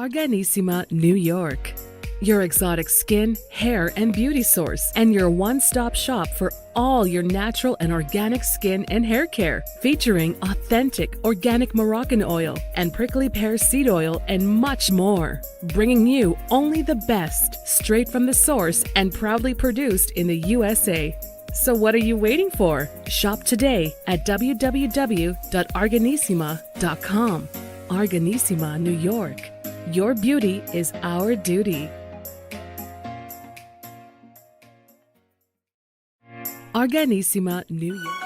Arganissima, New York. Your exotic skin, hair, and beauty source, and your one-stop shop for all your natural and organic skin and hair care, featuring authentic organic Moroccan oil and prickly pear seed oil and much more. Bringing you only the best, straight from the source and proudly produced in the USA. So what are you waiting for? Shop today at www.arganissima.com. Arganissima, New York. Your beauty is our duty. Arganissima, New York.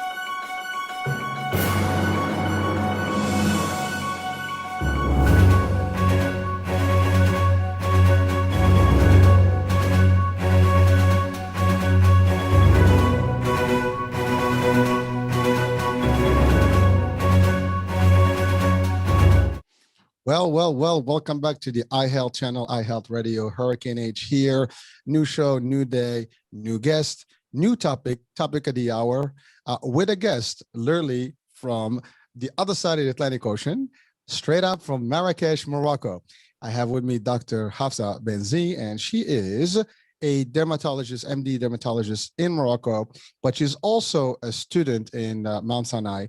Well, welcome back to the iHealth channel, iHealth Radio, Hurricane H here. New show, new day, new guest, new topic of the hour, with a guest literally from the other side of the Atlantic Ocean, straight up from Marrakesh, Morocco. I have with me Dr. Hafsa Benzzi, and she is a dermatologist, MD dermatologist in Morocco, but she's also a student in Mount Sinai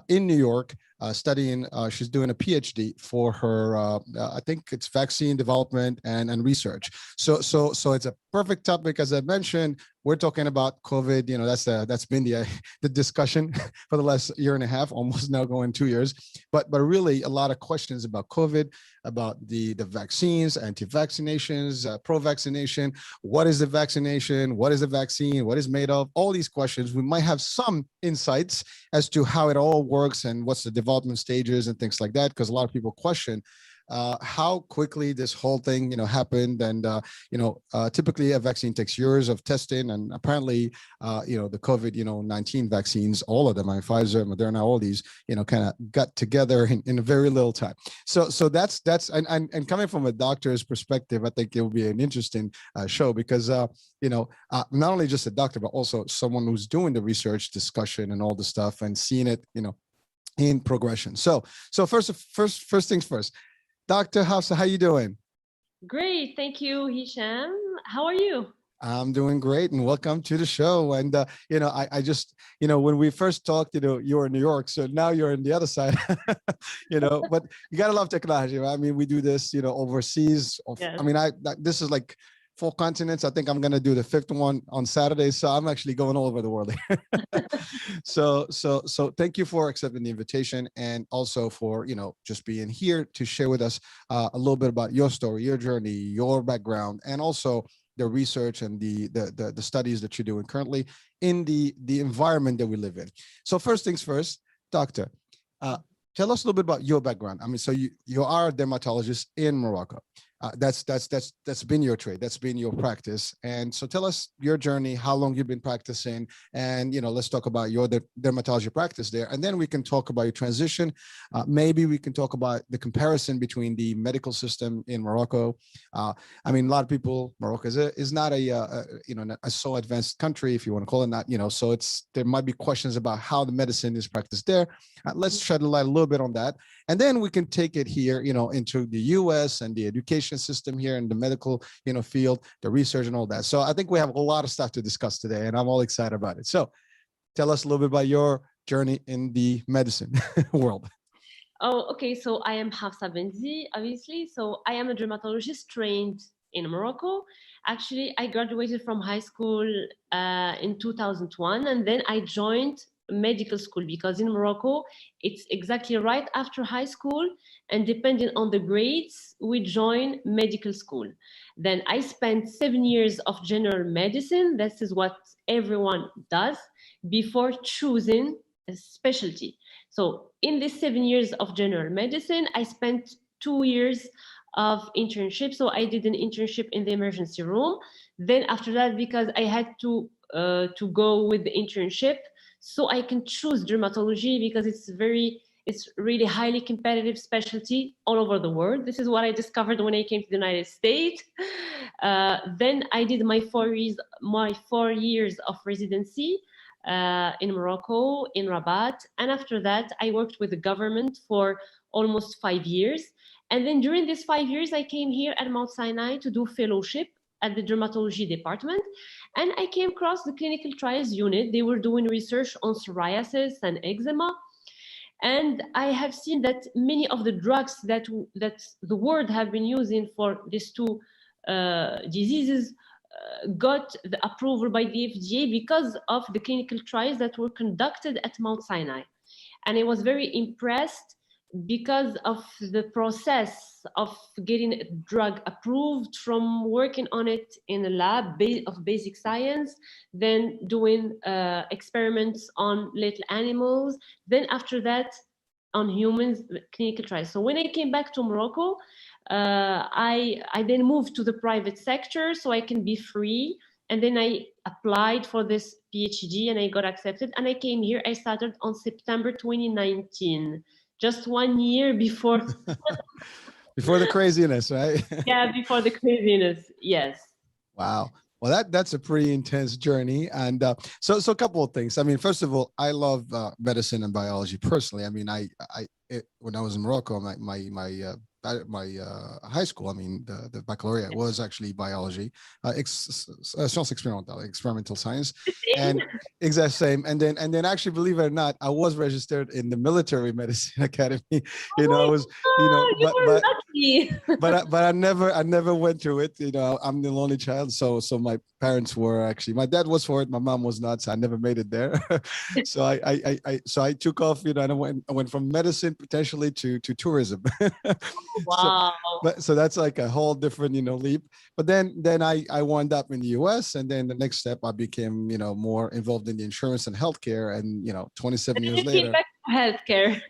in New York, studying. She's doing a PhD for her, I think it's vaccine development and research. So it's a perfect topic. As I mentioned, we're talking about COVID. You know, that's been the discussion for the last year and a half, almost now going 2 years. But really, a lot of questions about COVID, about the vaccines, anti-vaccinations, pro-vaccination. What is the vaccination? What is the vaccine? What is made of? All these questions. We might have some insights as to how it all works and what's the development stages and things like that, because a lot of people question how quickly this whole thing, happened. And, typically a vaccine takes years of testing. And apparently, the COVID-19 vaccines, all of them, Pfizer, Moderna, all these, kind of got together in a very little time. So that's and coming from a doctor's perspective, I think it will be an interesting show because, not only just a doctor, but also someone who's doing the research, discussion, and all the stuff and seeing it, in progression. So first things first. Dr. Hafsa, how you doing? Great, thank you, Hisham. How are you? I'm doing great, and welcome to the show. And I just, when we first talked, you were in New York, so now you're in the other side, But you gotta love technology, right? I mean, we do this, overseas. Yes. I mean, this is like 4 continents. I think I'm gonna do the 5th one on Saturday, so I'm actually going all over the world. So thank you for accepting the invitation, and also for just being here to share with us a little bit about your story, your journey, your background, and also the research and the studies that you're doing currently in the environment that we live in. So first things first, doctor, tell us a little bit about your background. I mean, so you are a dermatologist in Morocco. That's been your trade. That's been your practice. And so tell us your journey, how long you've been practicing, and let's talk about your dermatology practice there. And then we can talk about your transition. Maybe we can talk about the comparison between the medical system in Morocco. I mean, a lot of people, Morocco is not a so advanced country, if you want to call it that. So there might be questions about how the medicine is practiced there. Let's shed a light a little bit on that. And then we can take it here, into the US and the education system here in the medical, field, the research and all that. So I think we have a lot of stuff to discuss today, and I'm all excited about it. So tell us a little bit about your journey in the medicine world. Oh, okay. So I am Hafsa Benzzi, obviously. So I am a dermatologist trained in Morocco. Actually, I graduated from high school in 2001, and then I joined medical school because in Morocco, it's exactly right after high school, and depending on the grades, we join medical school. Then I spent 7 years of general medicine. This is what everyone does before choosing a specialty. So in this 7 years of general medicine, I spent 2 years of internship. So I did an internship in the emergency room. Then after that, because I had to go with the internship, so I can choose dermatology because it's really highly competitive specialty all over the world. This is what I discovered when I came to the United States. Then I did my 4 years of residency in Morocco, in Rabat. And after that, I worked with the government for almost 5 years. And then during these 5 years, I came here at Mount Sinai to do fellowship at the dermatology department. And I came across the clinical trials unit. They were doing research on psoriasis and eczema. And I have seen that many of the drugs that the world have been using for these two diseases got the approval by the FDA because of the clinical trials that were conducted at Mount Sinai. And I was very impressed because of the process of getting a drug approved, from working on it in a lab of basic science, then doing experiments on little animals, then after that on humans, clinical trials. So when I came back to Morocco, I then moved to the private sector so I can be free. And then I applied for this PhD and I got accepted. And I came here. I started on September 2019, just 1 year before. Before the craziness, right? Yeah, before the craziness. Yes. Wow. Well, that's a pretty intense journey. And so a couple of things. I mean, first of all, I love medicine and biology personally. I mean, when I was in Morocco, my high school, I mean, the baccalaureate was actually biology, science experimental science, and exact same. And then actually, believe it or not, I was registered in the military medicine academy. You know, I was, but I never went through it. You know, I'm the only child, so my parents were actually, my dad was for it, my mom was not, so I never made it there. So I took off, you know, and I went from medicine potentially to tourism. Wow. So that's like a whole different, you know, leap. But then I wound up in the US, and then the next step I became, you know, more involved in the insurance and healthcare. And, you know, 27 years later, back to healthcare.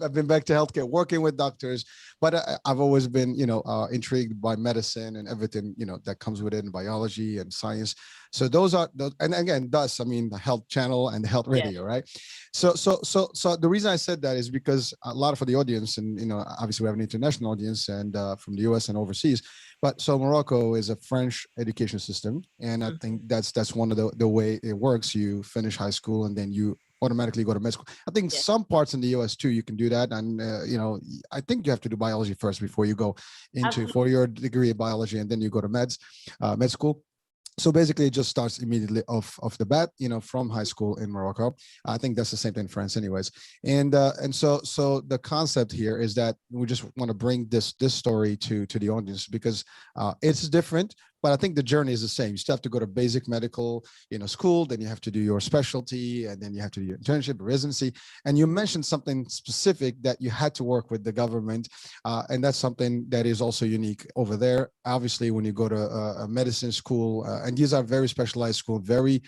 I've been back to healthcare, working with doctors, but I've always been, you know, intrigued by medicine and everything, you know, that comes with it, in biology and science. So those, and again, thus, I mean, the health channel and the health radio, yeah. Right? So the reason I said that is because a lot of the audience, and, you know, obviously we have an international audience, and from the US and overseas, but so Morocco is a French education system. And I think that's one of the way it works. You finish high school and then you automatically go to med school. I think some parts in the US too, you can do that. And, you know, I think you have to do biology first before you go into for your degree in biology, and then you go to med school. So basically, it just starts immediately off the bat, you know, from high school in Morocco. I think that's the same thing in France, anyways. And so the concept here is that we just want to bring this story to the audience, because it's different, but I think the journey is the same. You still have to go to basic medical, you know, school, then you have to do your specialty, and then you have to do your internship, residency. And you mentioned something specific, that you had to work with the government, and that's something that is also unique over there. Obviously, when you go to a medicine school, and these are very specialized schools, very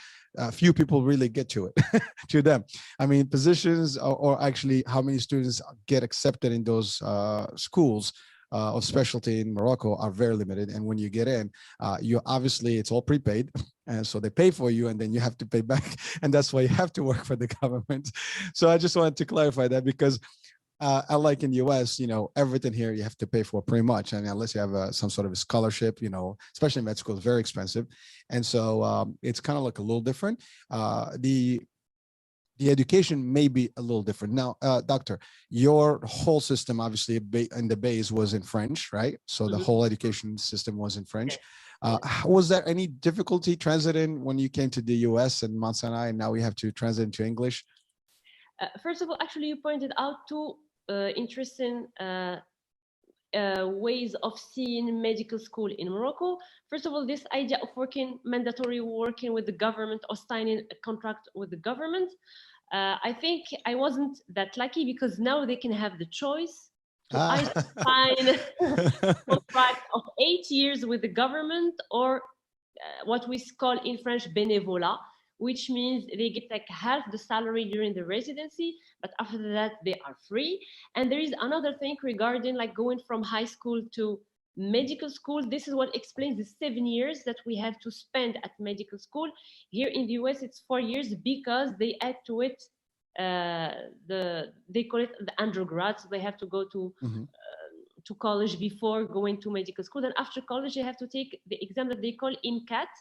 few people really get to it, to them. I mean, positions or actually how many students get accepted in those schools of specialty in Morocco are very limited. And when you get in, you obviously, it's all prepaid. And so they pay for you, and then you have to pay back. And that's why you have to work for the government. So I just wanted to clarify that, because unlike in the US, you know, everything here you have to pay for pretty much. And unless you have some sort of a scholarship, you know, especially med school is very expensive. And so it's kind of like a little different. The education may be a little different. Now, doctor, your whole system, obviously, in the base was in French, right? So the whole education system was in French. Was there any difficulty transiting when you came to the US and Mount Sinai, and now we have to transit into English? First of all, actually, you pointed out two interesting ways of seeing medical school in Morocco. First of all, this idea of mandatory working with the government, or signing a contract with the government. I think I wasn't that lucky, because now they can have the choice to either sign a contract of 8 years with the government, or what we call in French bénévolat, which means they get like half the salary during the residency, but after that they are free. And there is another thing regarding like going from high school to medical school. This is what explains the 7 years that we have to spend at medical school. Here in the US, it's 4 years, because they add to it they call it the undergrad. So they have to go to college before going to medical school. Then after college, they have to take the exam that they call IMCAT.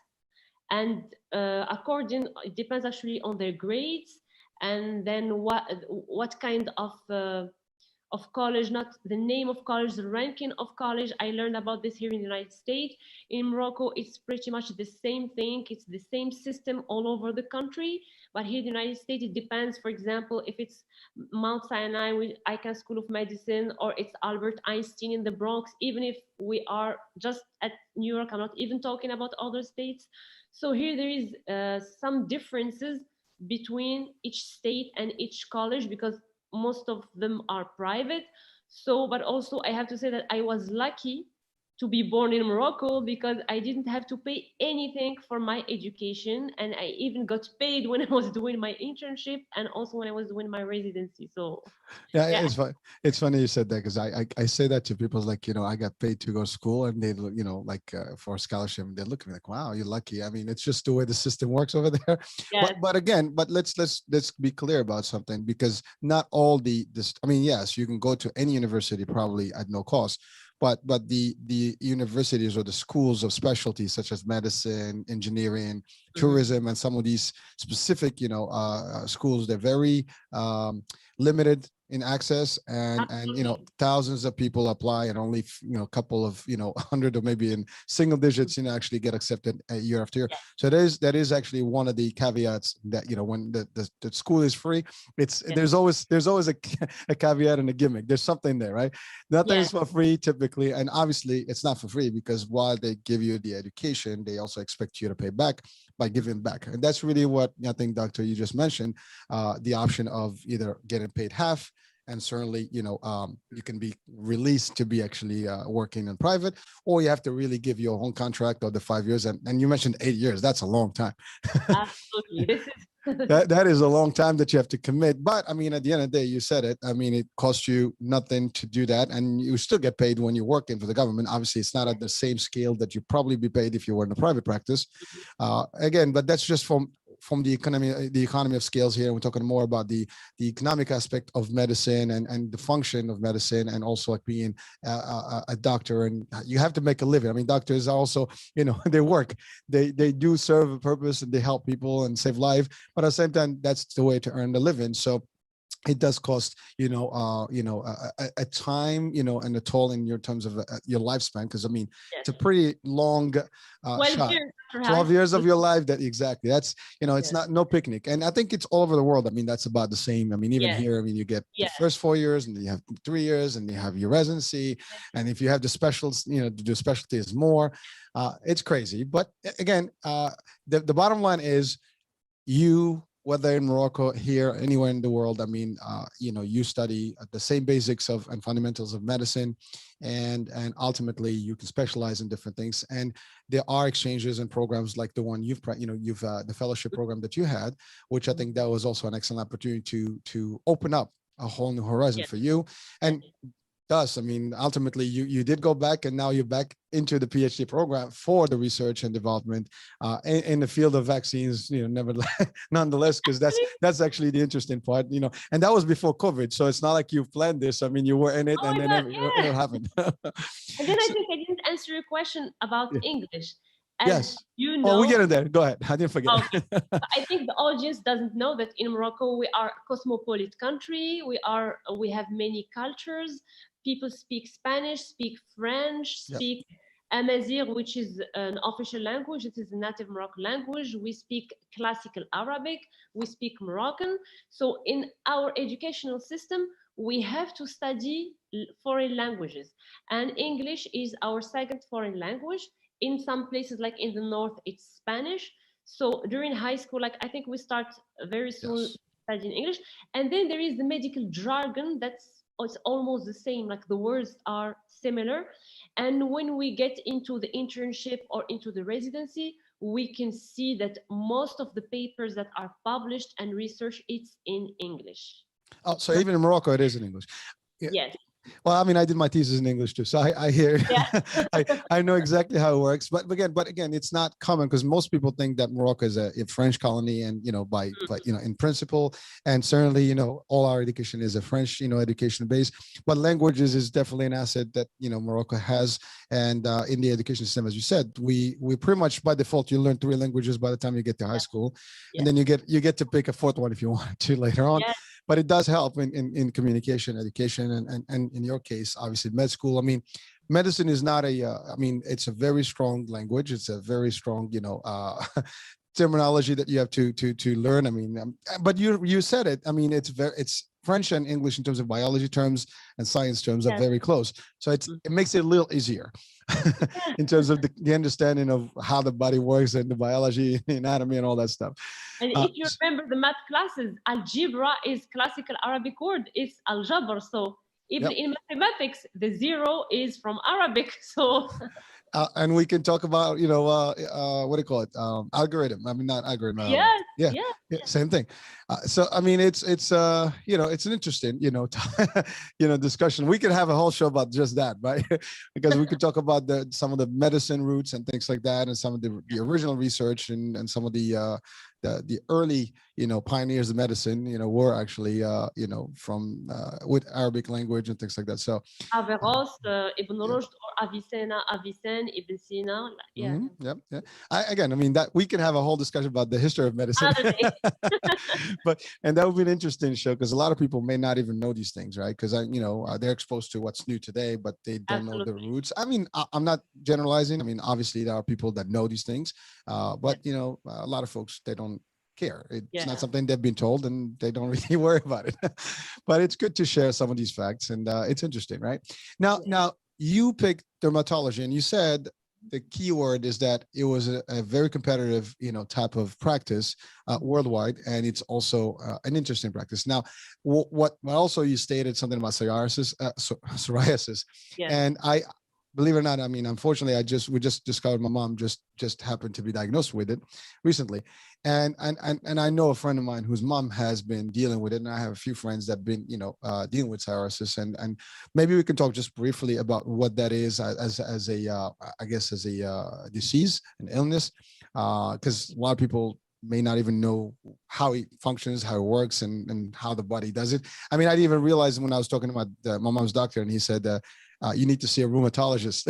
And it depends actually on their grades, and then what kind of of college, not the name of college, the ranking of college. I learned about this here in the United States. In Morocco, it's pretty much the same thing. It's the same system all over the country. But here in the United States, it depends. For example, if it's Mount Sinai with Icahn School of Medicine, or it's Albert Einstein in the Bronx, even if we are just at New York, I'm not even talking about other states. So here there is some differences between each state and each college, because most of them are private. So, but also I have to say that I was lucky to be born in Morocco, because I didn't have to pay anything for my education. And I even got paid when I was doing my internship and also when I was doing my residency. So Yeah, yeah, it's funny you said that, because I say that to people, like, I got paid to go to school, and they look, like for a scholarship, and they look at me like, wow, you're lucky. I mean, it's just the way the system works over there. yeah, But again, let's be clear about something, because not all this, I mean, yes, you can go to any university probably at no cost, but the universities or the schools of specialties such as medicine, engineering, tourism, and some of these specific schools, they're very limited in access, and absolutely. thousands of people apply, and only a couple of 100 or maybe in single digits actually get accepted year after year. Yeah, So that is actually one of the caveats, that when the school is free, it's yeah, there's always a caveat and a gimmick. There's something there, right? Nothing yeah, is for free typically, and obviously it's not for free, because while they give you the education, they also expect you to pay back by giving back. And that's really what I think, Doctor, you just mentioned, the option of either getting paid half, and certainly, you can be released to be actually working in private, or you have to really give your own contract of the 5 years. And you mentioned 8 years. That's a long time. absolutely. This is That is a long time that you have to commit. But I mean, at the end of the day, you said it. I mean, it costs you nothing to do that, and you still get paid when you're working for the government. Obviously, it's not at the same scale that you probably be paid if you were in a private practice. Again, but that's just from the economy of scales here. We're talking more about the economic aspect of medicine, and the function of medicine, and also like being a doctor. And you have to make a living. I mean, doctors also, they work, they do serve a purpose, and they help people and save life. But at the same time, that's the way to earn the living. So it does cost, a time, and a toll in your terms of your lifespan. Because I mean, yes. it's a pretty long 12 shot. years after high 12 years of school. your life. That exactly. That's, it's Yes. not no picnic. And I think it's all over the world. I mean, that's about the same. I mean, even Yes. here, I mean, you get the Yes. first 4 years, and then you have 3 years, and you have your residency. And if you have the specials, the specialty is more. It's crazy. But again, the bottom line is, whether in Morocco, here, anywhere in the world, I mean, you study the same basics of and fundamentals of medicine, and ultimately you can specialize in different things. And there are exchanges and programs like the one you've the fellowship program that you had, which I think that was also an excellent opportunity to open up a whole new horizon Yes. for you. And thus, I mean, ultimately, you did go back, and now you're back into the PhD program for the research and development in the field of vaccines. Nonetheless, because that's actually the interesting part. And that was before COVID, so it's not like you planned this. I mean, you were in it, Oh and my then God, it happened. And then I think I didn't answer your question about Yeah. English. As Yes. you Oh, we know, get in there. Go ahead. I didn't forget. okay. I think the audience doesn't know that in Morocco we are a cosmopolitan country. We have many cultures. People speak Spanish, speak French, Yep. speak Amazigh, which is an official language. It is a native Moroccan language. We speak classical Arabic. We speak Moroccan. So in our educational system, we have to study foreign languages, and English is our second foreign language. In some places, like in the north, it's Spanish. So during high school, like I think we start very soon Yes. studying English, and then there is the medical jargon it's almost the same, like the words are similar. And when we get into the internship or into the residency, we can see that most of the papers that are published and research, it's in English. Oh, so even in Morocco, it is in English. Yeah. Yes. Well, I mean, I did my thesis in English too, so I hear. Yeah. I know exactly how it works. But again, it's not common, because most people think that Morocco is a French colony, and by in principle, and certainly all our education is a French education base. But languages is definitely an asset that Morocco has, and in the education system, as you said, we pretty much by default you learn 3 languages by the time you get to high school, Yeah. and then you get to pick a 4th one if you want to later on. Yeah. but it does help in communication, education, and in your case, obviously med school. I mean, medicine is not I mean, it's a very strong language. It's a very strong, terminology that you have to learn. I mean, but you said it. I mean, it's French and English in terms of biology terms and science terms are Yes. very close. So it makes it a little easier in terms of the understanding of how the body works and the biology, anatomy, and all that stuff. And if you remember the math classes, algebra is classical Arabic word. It's algebra. So even Yep. in mathematics, the zero is from Arabic. So and we can talk about, what do you call it? Algorithm. I mean, not algorithm. yes, Yeah, yes, yeah, same thing. So I mean, it's it's an interesting discussion. We could have a whole show about just that, right? Because we could talk about some of the medicine roots and things like that, and some of the original research and some of the early pioneers of medicine were actually from with Arabic language and things like that. So Averroes, Ibn Rushd, or Avicenna, Ibn Sina. Yeah, yeah. I mean, that we can have a whole discussion about the history of medicine, Other day. and that would be an interesting show because a lot of people may not even know these things, right? Because they're exposed to what's new today, but they don't know the Absolutely. roots. I mean, I'm not generalizing. I mean, obviously there are people that know these things, but a lot of folks, they don't care. It's not something they've been told, and they don't really worry about it. But it's good to share some of these facts, and it's interesting, right? Now you picked dermatology, and you said the key word is that it was a very competitive, type of practice worldwide, and it's also an interesting practice. Now, what also you stated something about psoriasis, Yes. and I. Believe it or not, I mean, unfortunately, we just discovered my mom just happened to be diagnosed with it recently, and I know a friend of mine whose mom has been dealing with it, and I have a few friends that have been dealing with psoriasis, and maybe we can talk just briefly about what that is as a I guess as a disease, an illness, because a lot of people may not even know how it functions, how it works, and how the body does it. I mean, I didn't even realize when I was talking about my mom's doctor, and he said you need to see a rheumatologist,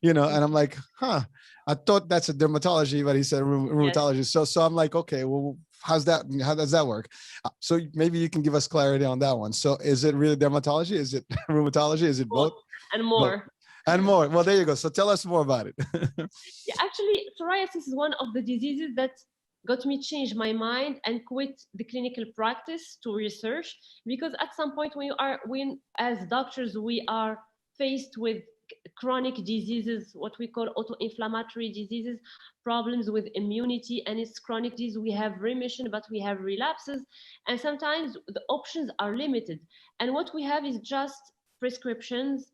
and I'm like, I thought that's a dermatology, but he said rheumatologist. So I'm like, okay, well, how does that work? So maybe you can give us clarity on that one. So is it really dermatology? Is it rheumatology? Is it both? And more. Both. And more. Well, there you go. So tell us more about it. Yeah, actually, psoriasis is one of the diseases that got me change my mind and quit the clinical practice to research, because at some point when as doctors we are faced with chronic diseases, what we call auto-inflammatory diseases, problems with immunity, and it's chronic disease. We have remission, but we have relapses, and sometimes the options are limited. And what we have is just prescriptions,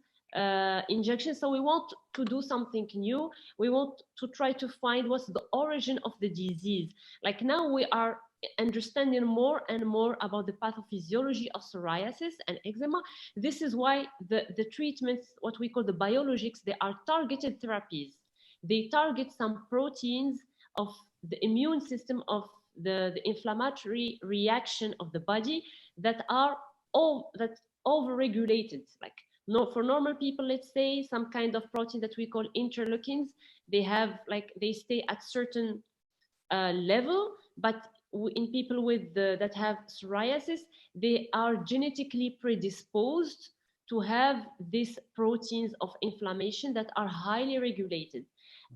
injections. So we want to do something new. We want to try to find what's the origin of the disease. Like now we are understanding more and more about the pathophysiology of psoriasis and eczema. This is why the treatments, what we call the biologics, they are targeted therapies. They target some proteins of the immune system, of the inflammatory reaction of the body that are all that overregulated. Like for normal people, let's say some kind of protein that we call interleukins, they stay at certain level, but in people that have psoriasis, they are genetically predisposed to have these proteins of inflammation that are highly regulated.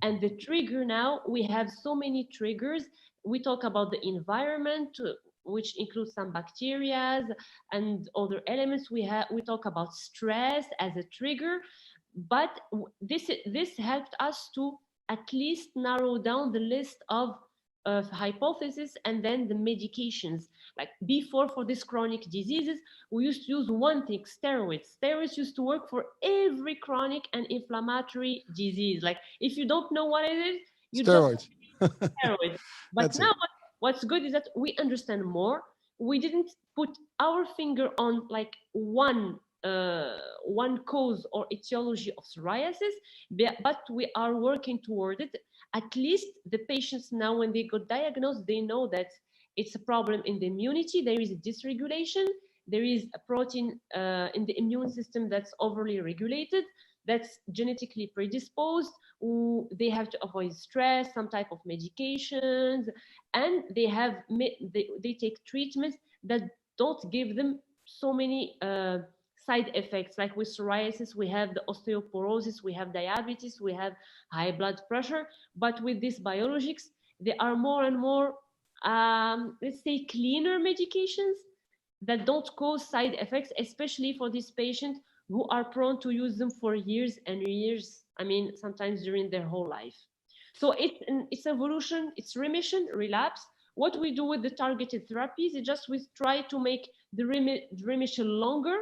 And the trigger, now we have so many triggers. We talk about the environment, which includes some bacteria and other elements. We talk about stress as a trigger, but this helped us to at least narrow down the list of hypothesis and then the medications. Like before, for these chronic diseases, we used to use one thing: steroids. Steroids used to work for every chronic and inflammatory disease. Like if you don't know what it is, you Steroids. just steroids. But now what's good is that we understand more. We didn't put our finger on like one cause or etiology of psoriasis, but we are working toward it. At least the patients now, when they got diagnosed, they know that it's a problem in the immunity. There is a dysregulation. There is a protein in the immune system that's overly regulated, that's genetically predisposed. They have to avoid stress, some type of medications, and they take treatments that don't give them so many side effects. Like with psoriasis, we have the osteoporosis, we have diabetes, we have high blood pressure. But with these biologics, there are more and more, let's say, cleaner medications that don't cause side effects, especially for these patients who are prone to use them for years and years. I mean, sometimes during their whole life. So it's evolution, it's remission, relapse. What we do with the targeted therapies is just we try to make the remission longer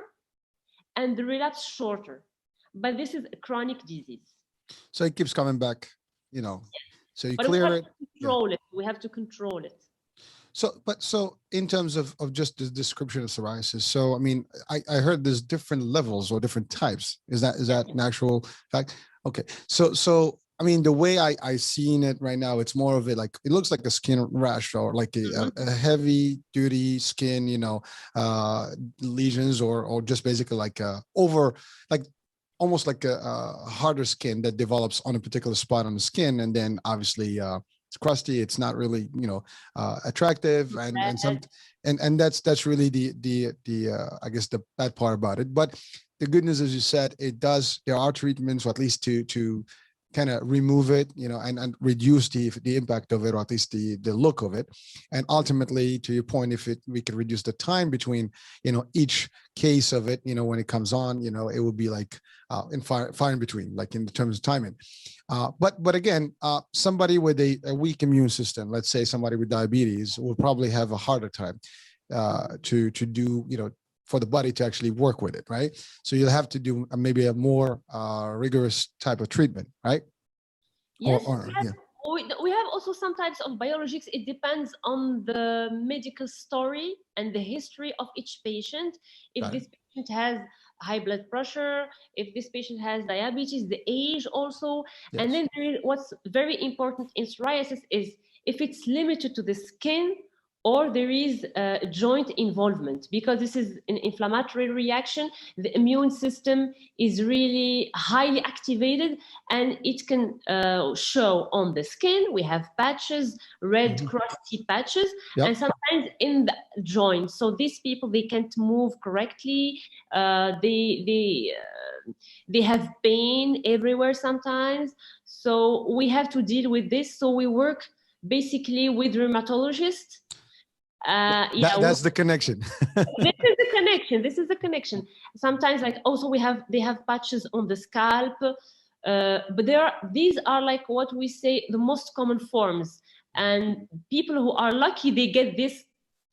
and the relapse shorter. But this is a chronic disease. So it keeps coming back, you know. So you But clear it. Control it. We have to control it. So in terms of just the description of psoriasis, so I mean, I heard there's different levels or different types. Is that an actual fact? Okay. So I mean, the way I seen it right now, it's more of it like, it looks like a skin rash or like a heavy duty skin, you know, lesions or just basically like like almost like a harder skin that develops on a particular spot on the skin. And then obviously it's crusty, it's not really, you know, attractive, and that's really the I guess the bad part about it. But the good news, as you said, there are treatments, or at least to kind of remove it, you know, and reduce the impact of it, or at least the look of it. And ultimately, to your point, if we can reduce the time between, you know, each case of it, you know, when it comes on, you know, it would be like far in between, like in terms of timing. But again, somebody with a weak immune system, let's say somebody with diabetes, will probably have a harder time to do, you know, for the body to actually work with it, right? So you'll have to do maybe a more rigorous type of treatment, right? Yes, yeah. we have also some types of biologics. It depends on the medical story and the history of each patient. If this patient has high blood pressure, if this patient has diabetes, the age also. Yes. And then what's very important in psoriasis is if it's limited to the skin, or there is joint involvement, because this is an inflammatory reaction. The immune system is really highly activated, and it can show on the skin. We have patches, red crusty patches, and sometimes in the joints. So these people, they can't move correctly. They have pain everywhere sometimes. So we have to deal with this. So we work basically with rheumatologists. That's the connection. This is the connection. Sometimes, like, also they have patches on the scalp, but these are like what we say the most common forms, and people who are lucky, they get this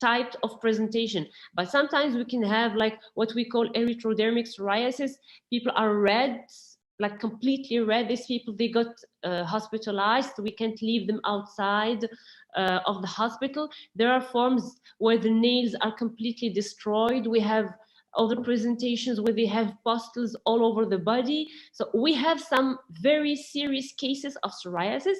type of presentation. But sometimes we can have like what we call erythrodermic psoriasis. People are red, like completely red. These people, they got hospitalized. We can't leave them outside of the hospital. There are forms where the nails are completely destroyed. We have other presentations where they have pustules all over the body. So we have some very serious cases of psoriasis,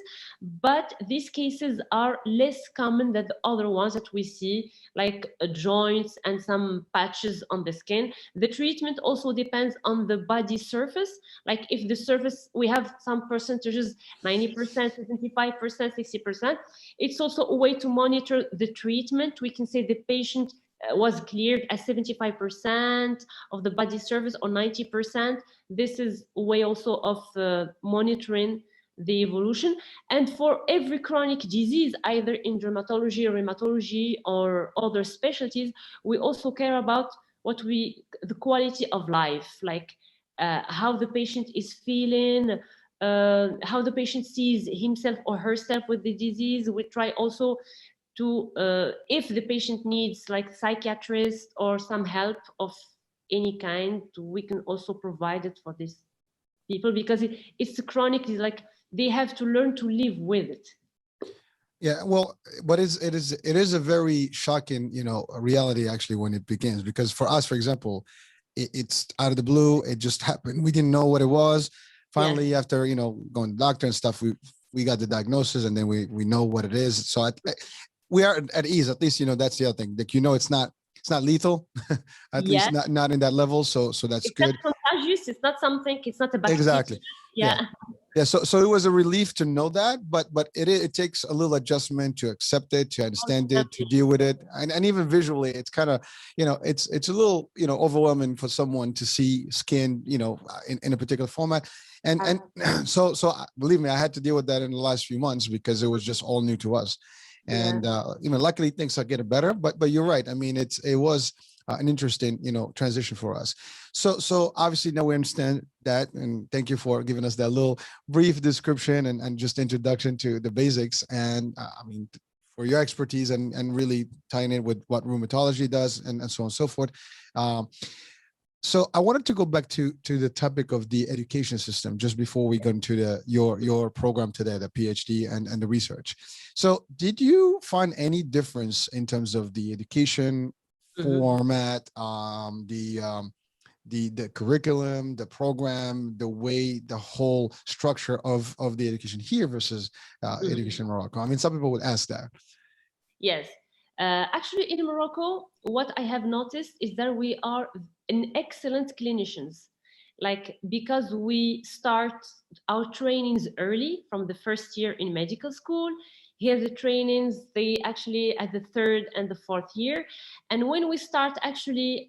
but these cases are less common than the other ones that we see, like joints and some patches on the skin. The treatment also depends on the body surface. Like if the surface, we have some percentages, 90%, 75%, 60%. It's also a way to monitor the treatment. We can say the patient was cleared at 75% of the body surface or 90%. This is a way also of monitoring the evolution. And for every chronic disease, either in dermatology, rheumatology, or other specialties, we also care about the quality of life, like how the patient is feeling, how the patient sees himself or herself with the disease. We try also to, if the patient needs like psychiatrist or some help of any kind, we can also provide it for these people, because it's a chronic, like they have to learn to live with it. Yeah, well, but it is a very shocking, you know, reality actually when it begins, because for us, for example, it's out of the blue. It just happened. We didn't know what it was. Finally, after, you know, going to the doctor and stuff, we got the diagnosis, and then we know what it is. So we are at ease. At least, you know, that's the other thing. Like, you know, it's not lethal, at least not in that level. So that's good. It's not contagious. It's not something. It's not a bacteria. Exactly. Yeah. Yeah, so it was a relief to know that, but it takes a little adjustment to accept it, to understand it, to deal with it, and even visually, it's kind of, it's a little, overwhelming for someone to see skin, in a particular format, and believe me, I had to deal with that in the last few months because it was just all new to us, and luckily things are getting better, but you're right. I mean, it was an interesting, transition for us. So obviously now we understand that, and thank you for giving us that little brief description and just introduction to the basics. And I mean, for your expertise and really tying in with what rheumatology does and so on and so forth. So I wanted to go back to the topic of the education system just before we go into your program today, the PhD and the research. So did you find any difference in terms of the education format, the curriculum, the program, the way, the whole structure of the education here versus education in Morocco? I mean, some people would ask that. Yes. Actually, in Morocco, what I have noticed is that we are an excellent clinicians. Like, because we start our trainings early from the first year in medical school. Here, the trainings, they actually at the third and the fourth year. And when we start actually,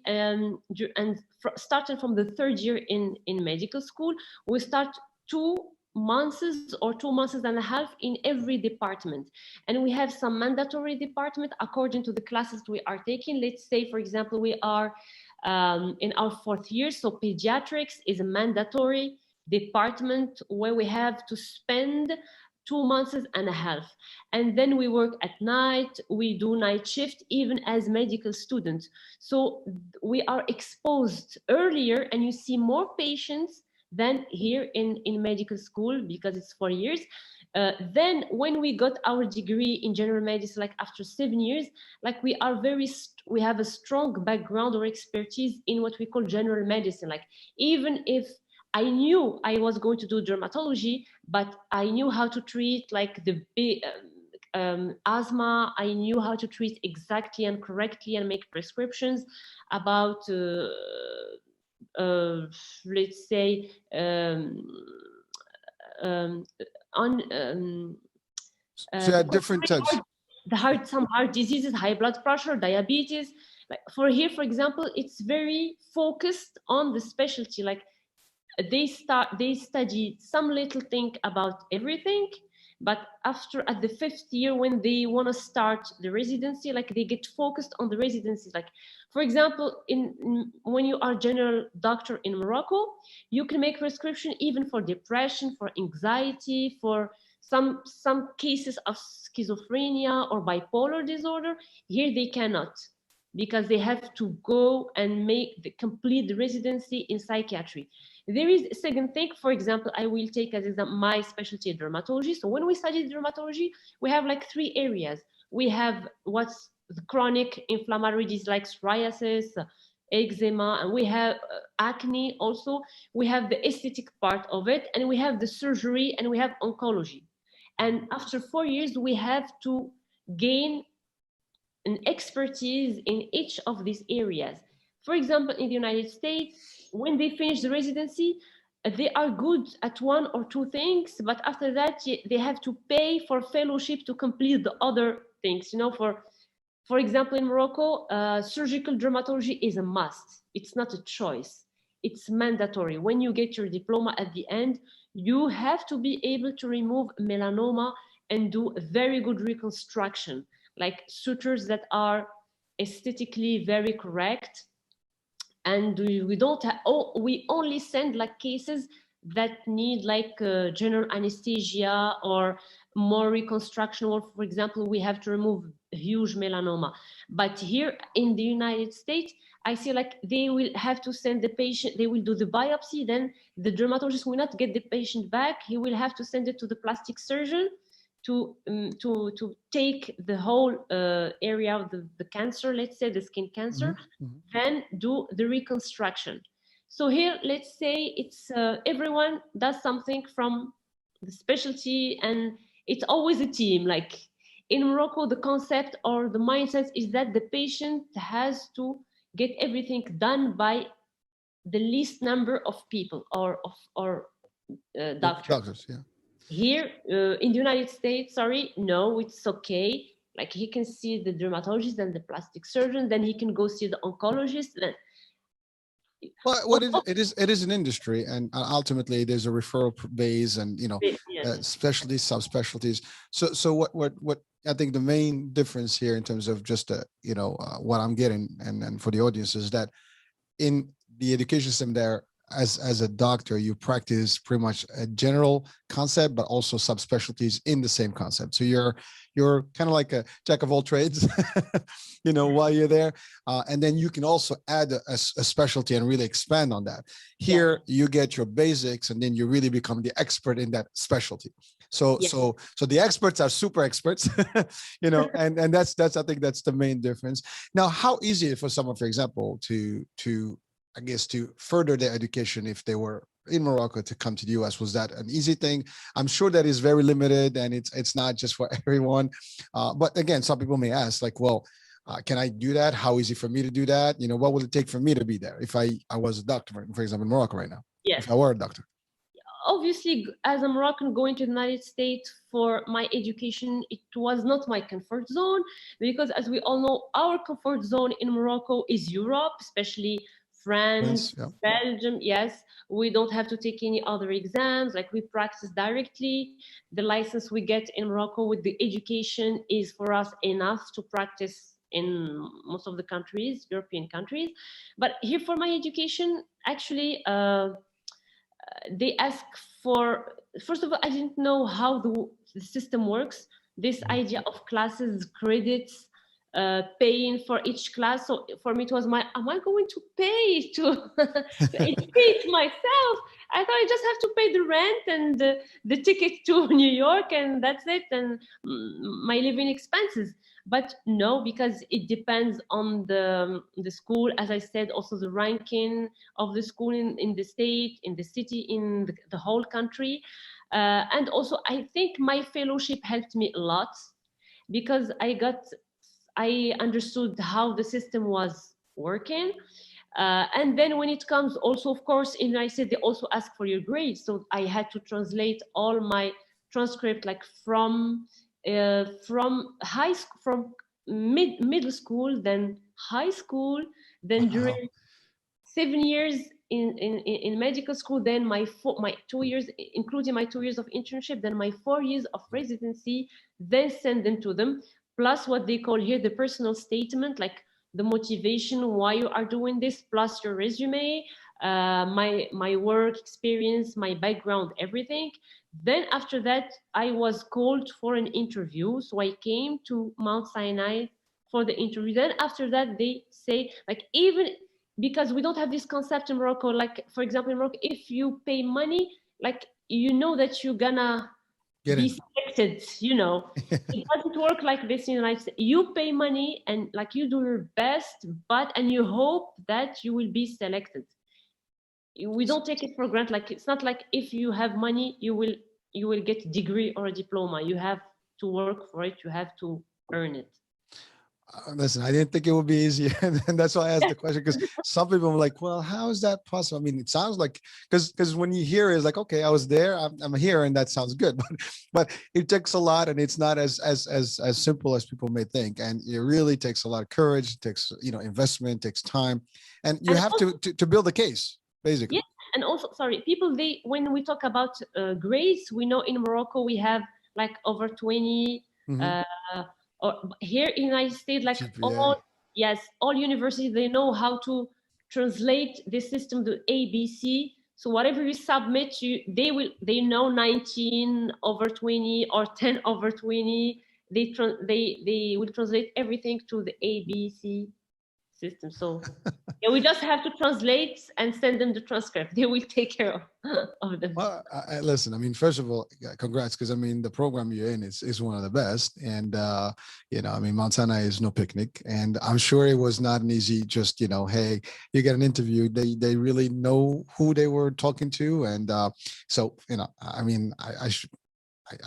starting from the third year in medical school, we start 2 months or 2 months and a half in every department. And we have some mandatory department according to the classes we are taking. Let's say, for example, we are in our fourth year. So pediatrics is a mandatory department where we have to spend 2 months and a half. And then we work at night, we do night shift, even as medical students. So we are exposed earlier and you see more patients than here in medical school because it's 4 years. Then when we got our degree in general medicine, like after 7 years, like we have a strong background or expertise in what we call general medicine. Like, even if I knew I was going to do dermatology, but I knew how to treat like the big asthma. I knew how to treat exactly and correctly and make prescriptions about let's say so different types. Some heart diseases, high blood pressure, diabetes. Like for here, for example, it's very focused on the specialty. Like they study some little thing about everything, but after at the 5th year when they want to start the residency, like they get focused on the residency. Like, for example, when you are general doctor in Morocco, you can make prescription even for depression, for anxiety, for some cases of schizophrenia or bipolar disorder. Here they cannot, because they have to go and complete the residency in psychiatry. There is a second thing. For example, I will take as example my specialty, dermatology. So when we study dermatology, we have like 3 areas. We have what's the chronic inflammatory disease like psoriasis, eczema, and we have acne also. We have the aesthetic part of it, and we have the surgery, and we have oncology. And after 4 years, we have to gain an expertise in each of these areas. For example, in the United States, when they finish the residency, they are good at 1 or 2 things, but after that, they have to pay for fellowship to complete the other things. For example, in Morocco, surgical dermatology is a must. It's not a choice. It's mandatory. When you get your diploma at the end, you have to be able to remove melanoma and do a very good reconstruction, like sutures that are aesthetically very correct. And we don't have, we only send like cases that need like general anesthesia or more reconstruction, or for example, we have to remove huge melanoma. But here in the United States, I see like they will have to send the patient, they will do the biopsy, then the dermatologist will not get the patient back. He will have to send it to the plastic surgeon to take the whole area of the cancer, let's say the skin cancer, then do the reconstruction. So here, let's say it's everyone does something from the specialty, and it's always a team. Like in Morocco, the concept or the mindset is that the patient has to get everything done by the least number of people, or doctors. Doctors, yeah. Here in the United States, sorry, no, it's okay. Like he can see the dermatologist and the plastic surgeon, then he can go see the oncologist. Then Well, it is an industry, and ultimately there's a referral base, and yes, specialties, subspecialties. So what I think the main difference here in terms of just what I'm getting, and for the audience, is that in the education system there, as a doctor, you practice pretty much a general concept, but also subspecialties in the same concept. So you're kind of like a jack of all trades, while you're there, and then you can also add a specialty and really expand on that. Here, you get your basics, and then you really become the expert in that specialty. So yes. so the experts are super experts, and that's I think that's the main difference. Now, how easy is it for someone, for example, to I guess to further their education if they were in Morocco to come to the US? Was that an easy thing? I'm sure that is very limited, and it's not just for everyone. But again, some people may ask, like, well, can I do that? How easy for me to do that? What will it take for me to be there if I was a doctor, for example, in Morocco right now? Yes. If I were a doctor. Obviously, as a Moroccan going to the United States for my education, it was not my comfort zone, because as we all know, our comfort zone in Morocco is Europe, especially France, Yeah. Belgium. Yes, we don't have to take any other exams. Like, we practice directly. The license we get in Morocco with the education is for us enough to practice in most of the countries, European countries. But here for my education, actually, they ask for, first of all, I didn't know how the system works. This idea of classes, credits, paying for each class. So for me, it was am I going to pay to educate myself? I thought I just have to pay the rent and the ticket to New York, and that's it, and my living expenses. But no, because it depends on the school, as I said, also the ranking of the school in the state, in the city, in the whole country. And also, I think my fellowship helped me a lot, because I understood how the system was working. And then when it comes also, of course, in I said they also ask for your grades. So I had to translate all my transcript, like from high school, from middle school, then high school, then during 7 years in medical school, then my 2 years, including my 2 years of internship, then my 4 years of residency, then send them to them, plus what they call here the personal statement, like the motivation why you are doing this, plus your resume, my work experience, my background, everything. Then after that, I was called for an interview, so I came to Mount Sinai for the interview. Then after that, they say, like, even because we don't have this concept in Morocco, like, for example, in Morocco, if you pay money, like, that you're gonna be selected, it doesn't work like this in the United States. You pay money and, like, you do your best, and you hope that you will be selected. We don't take it for granted. Like, it's not like if you have money, you will get a degree or a diploma. You have to work for it. You have to earn it. Listen, I didn't think it would be easy, and that's why I asked the question, because some people are like, well, how is that possible? I mean, it sounds like, because when you hear it, it's like, okay, I was there, I'm here, and that sounds good, but it takes a lot, and it's not as simple as people may think, and it really takes a lot of courage. It takes investment, takes time, and you have to build a case, basically. Yeah, and also, sorry, people, when we talk about grades, we know in Morocco we have like over 20. Or here in the United States, like GPA. all universities, they know how to translate this system to ABC. So whatever you submit, they know 19 over 20 or 10 over 20. They will translate everything to the ABC system. So yeah, we just have to translate and send them the transcript. They will take care of them. Well, listen, I mean, first of all, congrats, because I mean, the program you're in is one of the best, and I mean, Mount Sinai is no picnic, and I'm sure it was not an easy, just hey, you get an interview. They really know who they were talking to, and so I mean,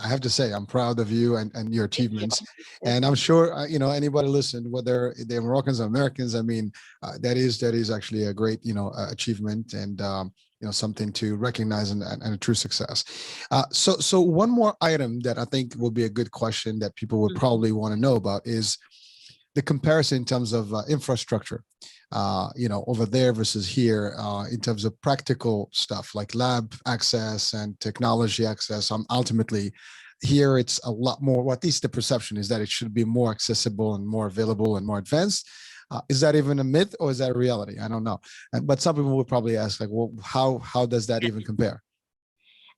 I have to say, I'm proud of you and your achievements. And I'm sure, anybody listen, whether they're Moroccans or Americans, I mean, that is actually a great, achievement. And something to recognize and a true success. So one more item that I think will be a good question that people would probably want to know about is the comparison in terms of infrastructure, over there versus here, in terms of practical stuff like lab access and technology access. Ultimately, here it's a lot more, well, at least the perception is that it should be more accessible and more available and more advanced. Is that even a myth or is that a reality? I don't know. But some people would probably ask, like, well, how does that even compare?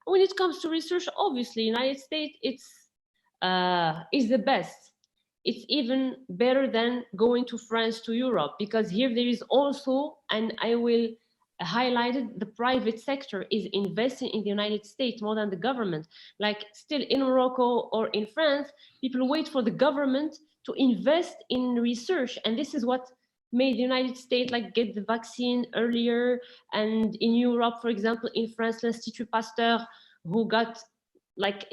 When it comes to research, obviously, United States is the best. It's even better than going to France, to Europe, because here there is also, and I will highlight it, the private sector is investing in the United States more than the government. Like still in Morocco or in France, people wait for the government to invest in research. And this is what made the United States like get the vaccine earlier. And in Europe, for example, in France, l'Institut Pasteur, who got like,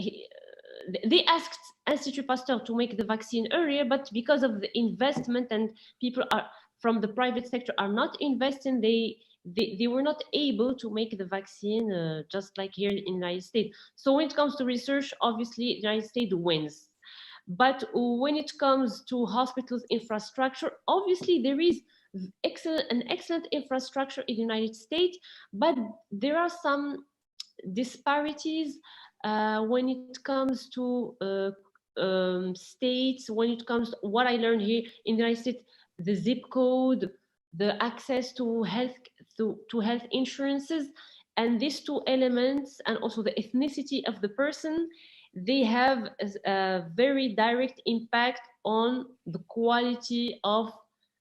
they asked Institut Pasteur to make the vaccine earlier, but because of the investment and people are from the private sector are not investing, they were not able to make the vaccine just like here in the United States. So when it comes to research, obviously the United States wins. But when it comes to hospitals infrastructure, obviously there is an excellent infrastructure in the United States, but there are some disparities when it comes to states, when it comes to what I learned here in the United States, the zip code, the access to health insurances, and these two elements, and also the ethnicity of the person, they have a very direct impact on the quality of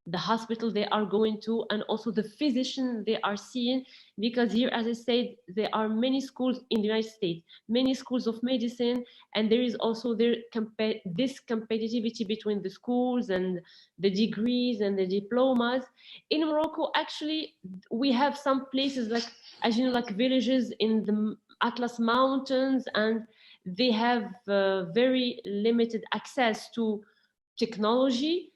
the hospital they are going to, and also the physician they are seeing, because here, as I said, there are many schools in the United States, many schools of medicine, and there is also this competitivity between the schools and the degrees and the diplomas. In Morocco, actually, we have some places like, as you know, like villages in the Atlas Mountains, and they have very limited access to technology.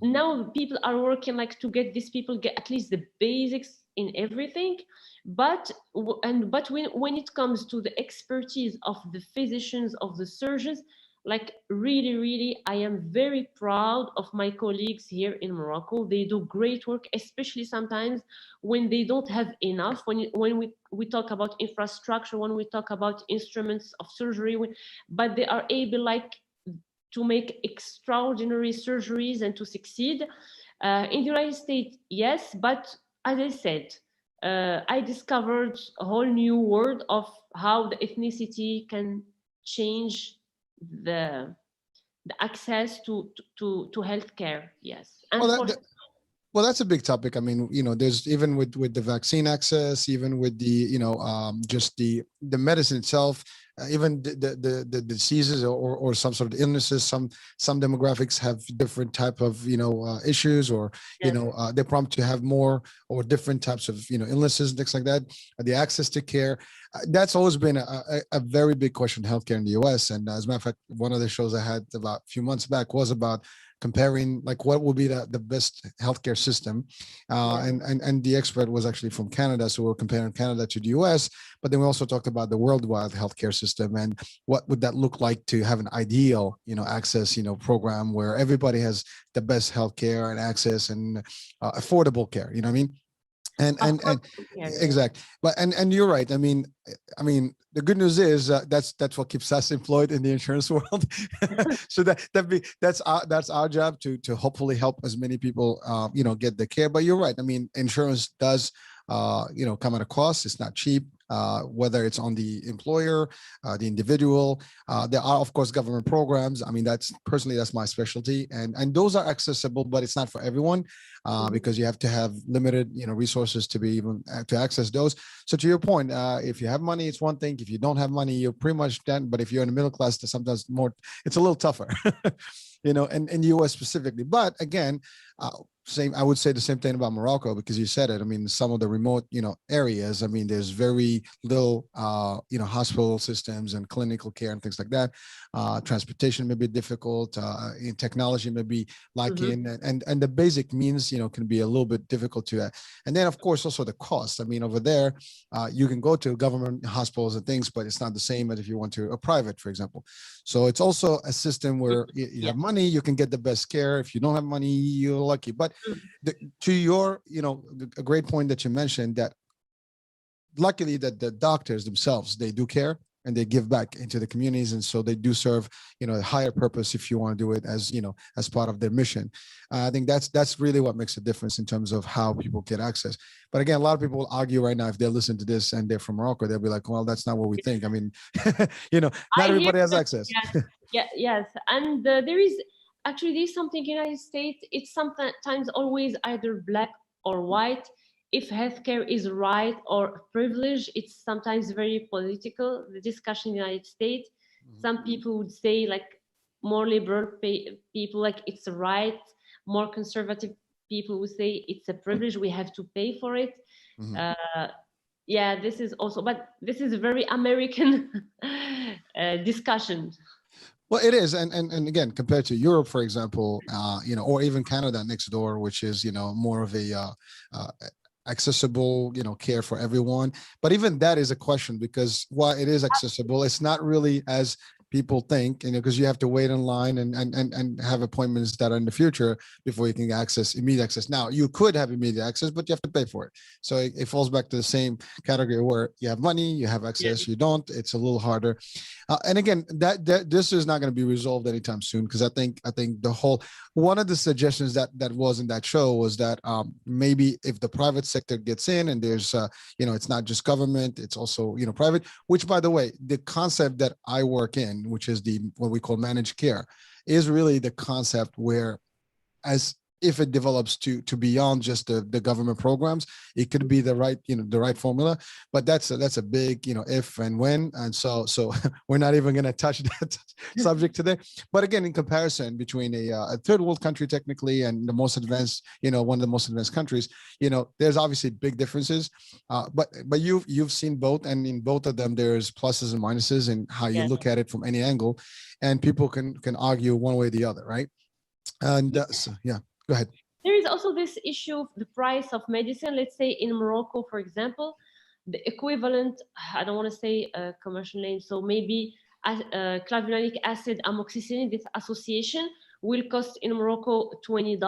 Now people are working like to get these people get at least the basics in everything, but when it comes to the expertise of the physicians, of the surgeons, like really I am very proud of my colleagues here in Morocco. They do great work, especially sometimes when they don't have enough, when we talk about infrastructure, when we talk about instruments of surgery, but they are able like to make extraordinary surgeries and to succeed. In the United States, yes, but as I said, I discovered a whole new world of how the ethnicity can change the access to healthcare. Yes, Well, that's a big topic. I mean, there's even with the vaccine access, even with the, just the medicine itself, even the diseases or some sort of illnesses. Some demographics have different type of, issues, or, yes. They're prompt to have more or different types of, illnesses and things like that. The access to care, that's always been a very big question in healthcare in the US. And as a matter of fact, one of the shows I had about a few months back was about comparing like what would be the best healthcare system, and the expert was actually from Canada, so we're comparing Canada to the US. But then we also talked about the worldwide healthcare system and what would that look like to have an ideal, access, program where everybody has the best healthcare and access and affordable care. You know what I mean? And exactly. But and you're right. I mean, the good news is that's what keeps us employed in the insurance world. So that's our job to hopefully help as many people get the care. But you're right. I mean, insurance does come at a cost. It's not cheap. Whether it's on the employer, the individual, there are of course government programs. I mean, that's my specialty, and those are accessible, but it's not for everyone, because you have to have limited resources to be even to access those. So to your point, if you have money, it's one thing. If you don't have money, you're pretty much done. But if you're in the middle class, sometimes it's a little tougher. In the US specifically. But again, same, I would say the same thing about Morocco, because you said it. I mean, some of the remote, areas, I mean, there's very little, hospital systems and clinical care and things like that. Transportation may be difficult, in technology may be lacking, and the basic means, can be a little bit difficult to that. And then, of course, also the cost. I mean, over there, you can go to government hospitals and things, but it's not the same as if you went to a private, for example. So it's also a system where you have money, you can get the best care. If you don't have money, you're lucky. But to your, a great point that you mentioned, that luckily that the doctors themselves, they do care and they give back into the communities, and so they do serve, a higher purpose, if you want to do it as, as part of their mission. I think that's really what makes a difference in terms of how people get access. But again, a lot of people will argue right now, if they listen to this and they're from Morocco, they'll be like, well, that's not what we think. I mean, not everybody has access. Yes, and there's something in the United States. It's sometimes always either black or white. If healthcare is right or privilege, it's sometimes very political, the discussion in the United States. Some people would say, like, more liberal people, like, it's a right. More conservative people would say it's a privilege, we have to pay for it. This is also, but this is a very American discussion. Well, it is, and again, compared to Europe, for example, or even Canada next door, which is more of a accessible, care for everyone. But even that is a question, because while it is accessible, it's not really as people think, because you have to wait in line and have appointments that are in the future before you can access immediate access. Now, you could have immediate access, but you have to pay for it. So it falls back to the same category where you have money, you have access, you don't. It's a little harder. And again, that this is not going to be resolved anytime soon, because I think one of the suggestions that was in that show was that maybe if the private sector gets in, and there's it's not just government, it's also private. Which, by the way, the concept that I work in, which is what we call managed care, is really the concept where, as if it develops to beyond just the government programs, it could be the right formula. But that's a big if and when, and so we're not even going to touch that subject today. But again, in comparison between a third world country technically and the most advanced, one of the most advanced countries, there's obviously big differences. But you've seen both, and in both of them there's pluses and minuses in how you look at it from any angle, and people can argue one way or the other, right? And go ahead. There is also this issue of the price of medicine. Let's say in Morocco, for example, the equivalent, I don't want to say a commercial name, so maybe clavulanic acid amoxicillin, this association, will cost in Morocco $20.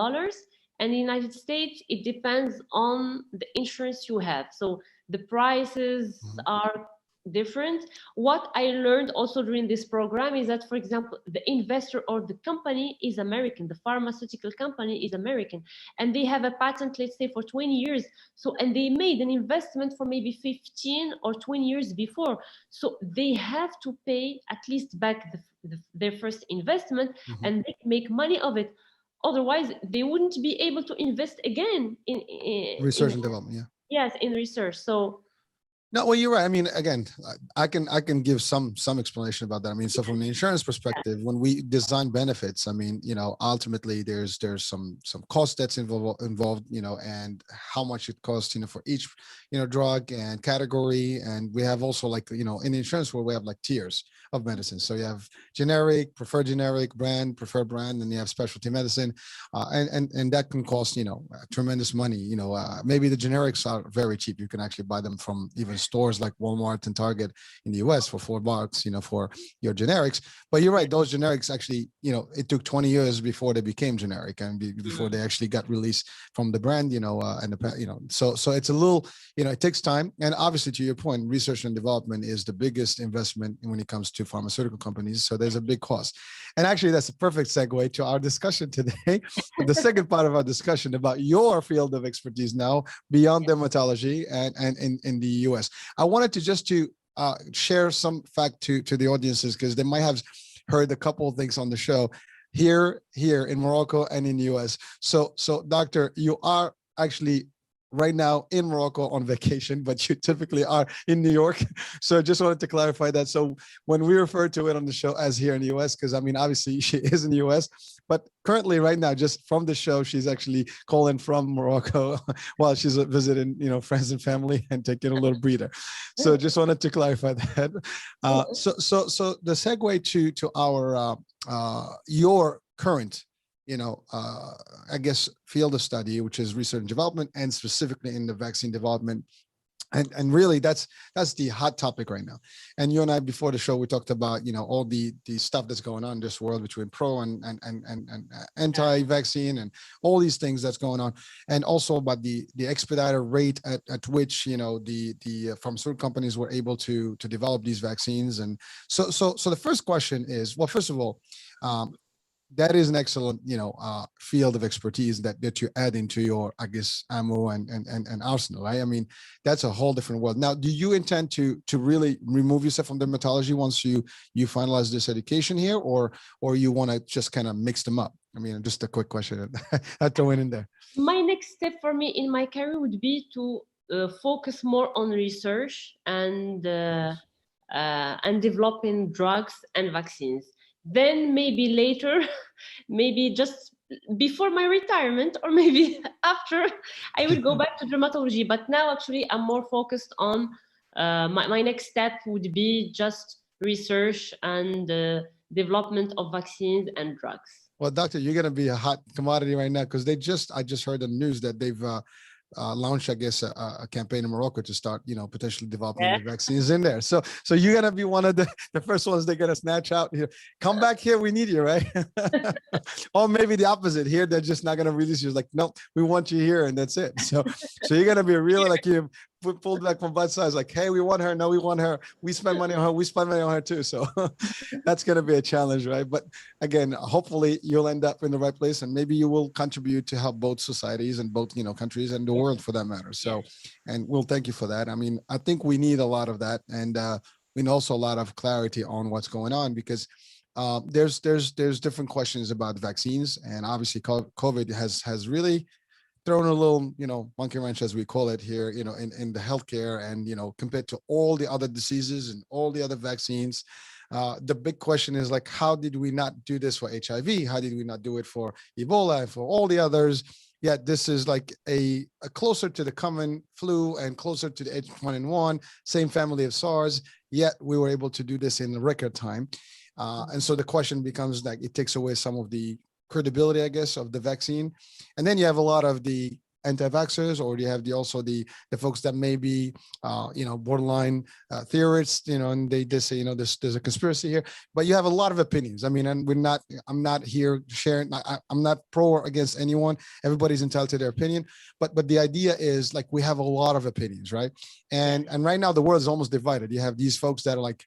And in the United States, it depends on the insurance you have. So the prices are different. What I learned also during this program is that, for example, the investor or the company is American, the pharmaceutical company is American, and they have a patent, let's say, for 20 years. So, and they made an investment for maybe 15 or 20 years before. So they have to pay at least back their first investment, and they make money of it. Otherwise, they wouldn't be able to invest again in research and development. Yeah. Yes, in research. So. No, well, you're right. I mean, again, I can give some explanation about that. I mean, so from the insurance perspective, when we design benefits, I mean, ultimately there's some cost that's involved, and how much it costs, for each, drug and category. And we have also, like, in the insurance world, we have like tiers of medicine. So you have generic, preferred generic, brand, preferred brand, and you have specialty medicine, and that can cost tremendous money. Maybe the generics are very cheap. You can actually buy them from even stores like Walmart and Target in the US for $4, for your generics. But you're right, those generics actually, it took 20 years before they became generic, and before they actually got released from the brand, so it's a little, it takes time. And obviously, to your point, research and development is the biggest investment when it comes to pharmaceutical companies. So there's a big cost. And actually, that's a perfect segue to our discussion today, the second part of our discussion about your field of expertise now beyond dermatology and in the US. I wanted to share some fact to the audiences, because they might have heard a couple of things on the show here in Morocco and in the US. So doctor, you are actually right now in Morocco on vacation, but you typically are in New York. So just wanted to clarify that. So when we refer to it on the show as here in the US, because I mean, obviously she is in the US, but currently right now, just from the show, she's actually calling from Morocco while she's visiting, friends and family and taking a little breather. So just wanted to clarify that. So the segue to our, your current I guess field of study, which is research and development, and specifically in the vaccine development. And really that's the hot topic right now. And you and I before the show, we talked about, all the stuff that's going on in this world between pro and anti-vaccine and all these things that's going on. And also about the expedited rate at which, the pharmaceutical companies were able to develop these vaccines. And so the first question is, well, first of all, that is an excellent, field of expertise that you add into your, I guess, ammo and arsenal, right? I mean, that's a whole different world. Now, do you intend to really remove yourself from dermatology once you finalize this education here, or you want to just kind of mix them up? I mean, just a quick question I throw in there. My next step for me in my career would be to focus more on research and developing drugs and vaccines. Then maybe later, maybe just before my retirement or maybe after, I will go back to dermatology. But now actually I'm more focused on my next step would be just research and development of vaccines and drugs. Well, doctor, you're going to be a hot commodity right now because I just heard on the news that they've launched, I guess, a campaign in Morocco to start, potentially developing the vaccines in there. So you're gonna be one of the first ones they're gonna snatch out here. Come back here, we need you, right? Or maybe the opposite. Here, they're just not gonna release you. It's like, no, we want you here, and that's it. So you're gonna be really like you pulled back from both sides. Like, hey, we want her. No, we want her. We spend money on her. We spend money on her too. So that's gonna be a challenge, right? But again, hopefully you'll end up in the right place, and maybe you will contribute to help both societies and both countries and the world for that matter. So, and we'll thank you for that. I mean, I think we need a lot of that, and we need also a lot of clarity on what's going on because there's different questions about vaccines, and obviously COVID has really thrown a little monkey wrench, as we call it here, in the healthcare, and compared to all the other diseases and all the other vaccines. The big question is like, how did we not do this for HIV? How did we not do it for Ebola and for all the others? Yet this is like a closer to the common flu and closer to the H1N1, same family of SARS, yet we were able to do this in record time. And so the question becomes like, it takes away some of the credibility, I guess, of the vaccine. And then you have a lot of the anti-vaxxers, or you have also the folks that may be borderline theorists, and they just say there's a conspiracy here, but you have a lot of opinions. I mean, and I'm not here sharing, I'm not pro or against anyone. Everybody's entitled to their opinion, but the idea is like we have a lot of opinions, right? And right now the world is almost divided. You have these folks that are like,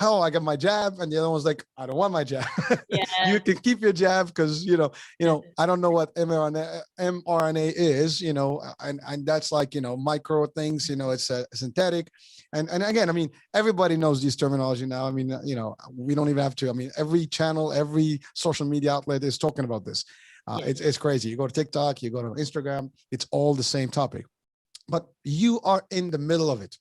oh, I got my jab, and the other one's like, I don't want my jab. Yeah. You can keep your jab because I don't know what mRNA is, and that's like micro things, it's a synthetic, and again, I mean, everybody knows these terminology now. I mean, we don't even have to. I mean, every channel, every social media outlet is talking about this. It's crazy. You go to TikTok, you go to Instagram, it's all the same topic, but you are in the middle of it,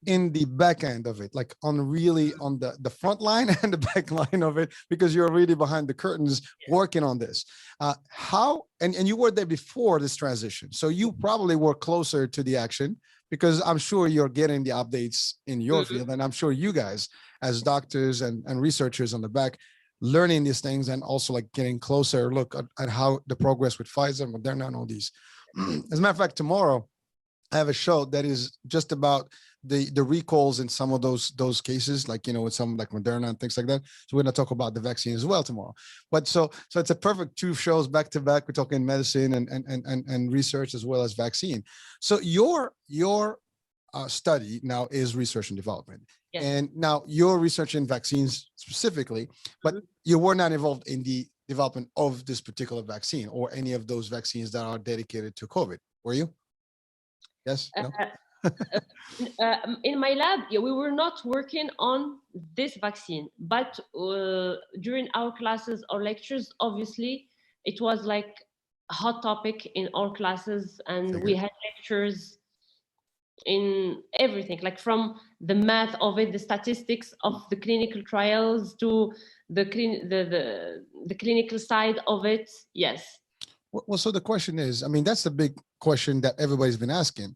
in the back end of it, like on the front line and the back line of it, because you're really behind the curtains working on this. How, and you were there before this transition, so you probably were closer to the action, because I'm sure you're getting the updates in your field, and I'm sure you guys as doctors and researchers on the back learning these things, and also like getting closer look at how the progress with Pfizer, Moderna, and all these. As a matter of fact, tomorrow I have a show that is just about the recalls in some of those cases, like with some like Moderna and things like that. So we're going to talk about the vaccine as well tomorrow. But so it's a perfect two shows back to back. We're talking medicine and research as well as vaccine. So your study now is research and development. Yes. And now you're researching vaccines specifically, but you were not involved in the development of this particular vaccine or any of those vaccines that are dedicated to COVID, were you? Yes? No? In my lab, we were not working on this vaccine, but during our classes or lectures, obviously, it was like a hot topic in our classes, and we had lectures, in everything, like from the math of it, the statistics of the clinical trials to the clinical side of it. Yes. Well, so the question is, I mean, that's the big question that everybody's been asking.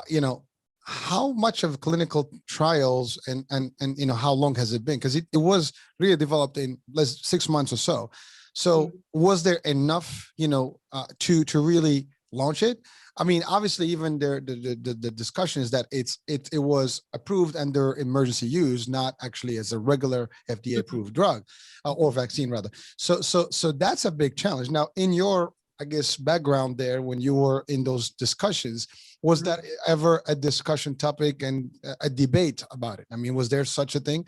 You know, how much of clinical trials and you know, how long has it been? Because it was really developed in 6 months or so. So was there enough, you know, to really launch it? I mean, obviously, even the discussion is that it was approved under emergency use, not actually as a regular FDA approved drug or vaccine rather. So that's a big challenge. Now, in your, I guess, background there, when you were in those discussions, was that ever a discussion topic and a debate about it? I mean, was there such a thing?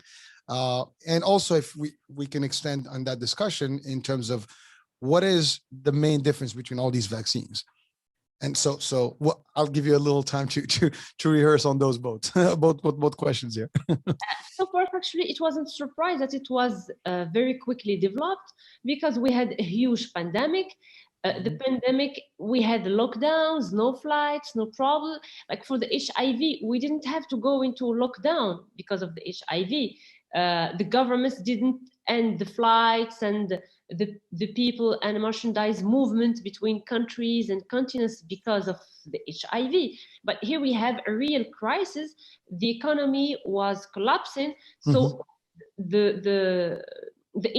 And also, if we can extend on that discussion in terms of what is the main difference between all these vaccines? And so what, I'll give you a little time to rehearse on those both both questions here. So first, actually, it wasn't surprised that it was very quickly developed because we had a huge pandemic. The pandemic, we had lockdowns, no flights, no problem. Like for the HIV, we didn't have to go into lockdown because of the HIV. The governments didn't end the flights and the people and merchandise movement between countries and continents because of the HIV. But here we have a real crisis. The economy was collapsing. So the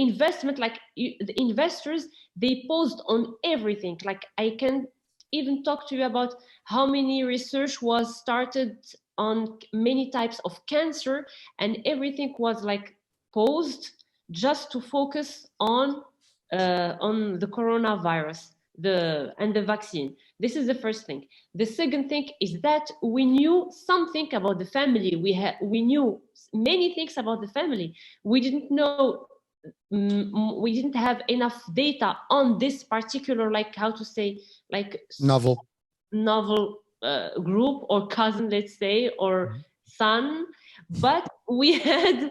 investment, like the investors, they paused on everything. Like I can even talk to you about how many research was started on many types of cancer, and everything was like paused just to focus on the coronavirus and the vaccine. This is the first thing. The second thing is that we knew something about the family. We knew many things about the family. We didn't know. We didn't have enough data on this particular, like how to say, like novel group or cousin, let's say, or son. But we had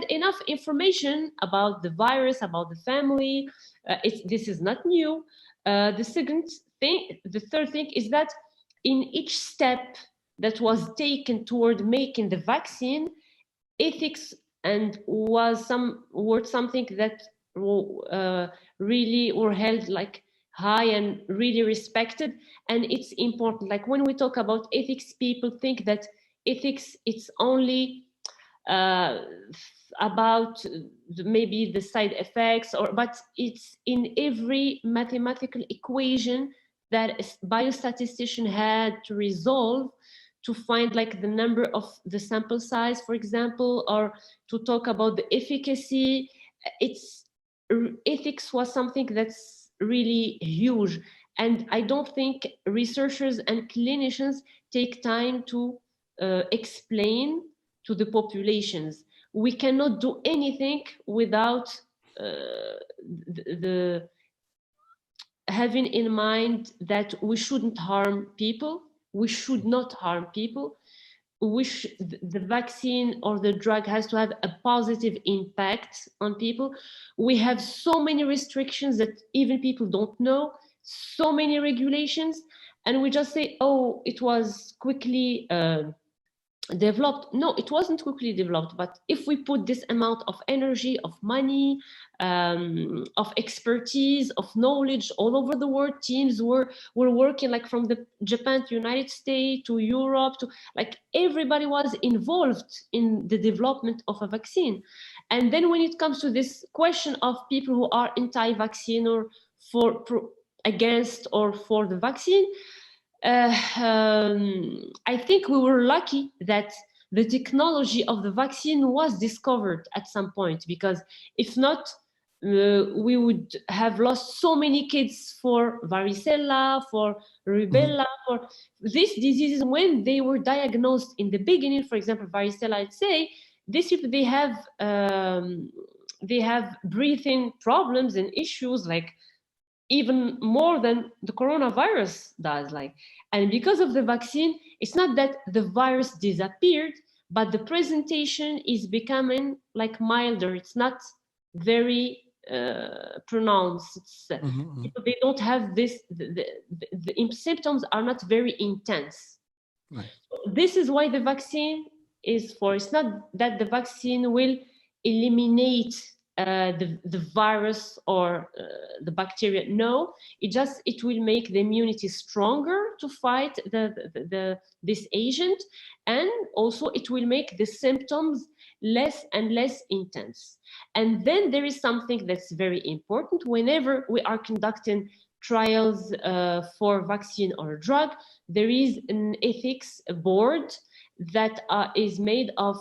enough information about the virus, about the family. This is not new. The third thing is that in each step that was taken toward making the vaccine, ethics and was something that really were held like high and really respected. And it's important. Like when we talk about ethics, people think that ethics, it's only about maybe the side effects, but it's in every mathematical equation that a biostatistician had to resolve to find like the number of the sample size, for example, or to talk about the efficacy. Ethics was something that's really huge. And I don't think researchers and clinicians take time to explain to the populations. We cannot do anything without having in mind that we shouldn't harm people. We should not harm people. The vaccine or the drug has to have a positive impact on people. We have so many restrictions that even people don't know, so many regulations, and we just say, oh, it was quickly developed. No, it wasn't quickly developed, but if we put this amount of energy, of money, of expertise, of knowledge all over the world, teams were working like from the Japan to United States to Europe, to like everybody was involved in the development of a vaccine. And then when it comes to this question of people who are anti-vaccine or against or for the vaccine, I think we were lucky that the technology of the vaccine was discovered at some point, because if not, we would have lost so many kids for varicella, for rubella, for these diseases. When they were diagnosed in the beginning, for example, varicella, I'd say, these people, they have breathing problems and issues, like even more than the coronavirus does. Like, and because of the vaccine, it's not that the virus disappeared, but the presentation is becoming like milder. It's not very pronounced. It's, Mhm. they don't have this, the symptoms are not very intense. Right. This is why the vaccine is for. It's not that the vaccine will eliminate the virus or the bacteria. No, it will make the immunity stronger to fight this agent, and also it will make the symptoms less and less intense. And then there is something that's very important whenever we are conducting trials for vaccine or drug. There is an ethics board that is made of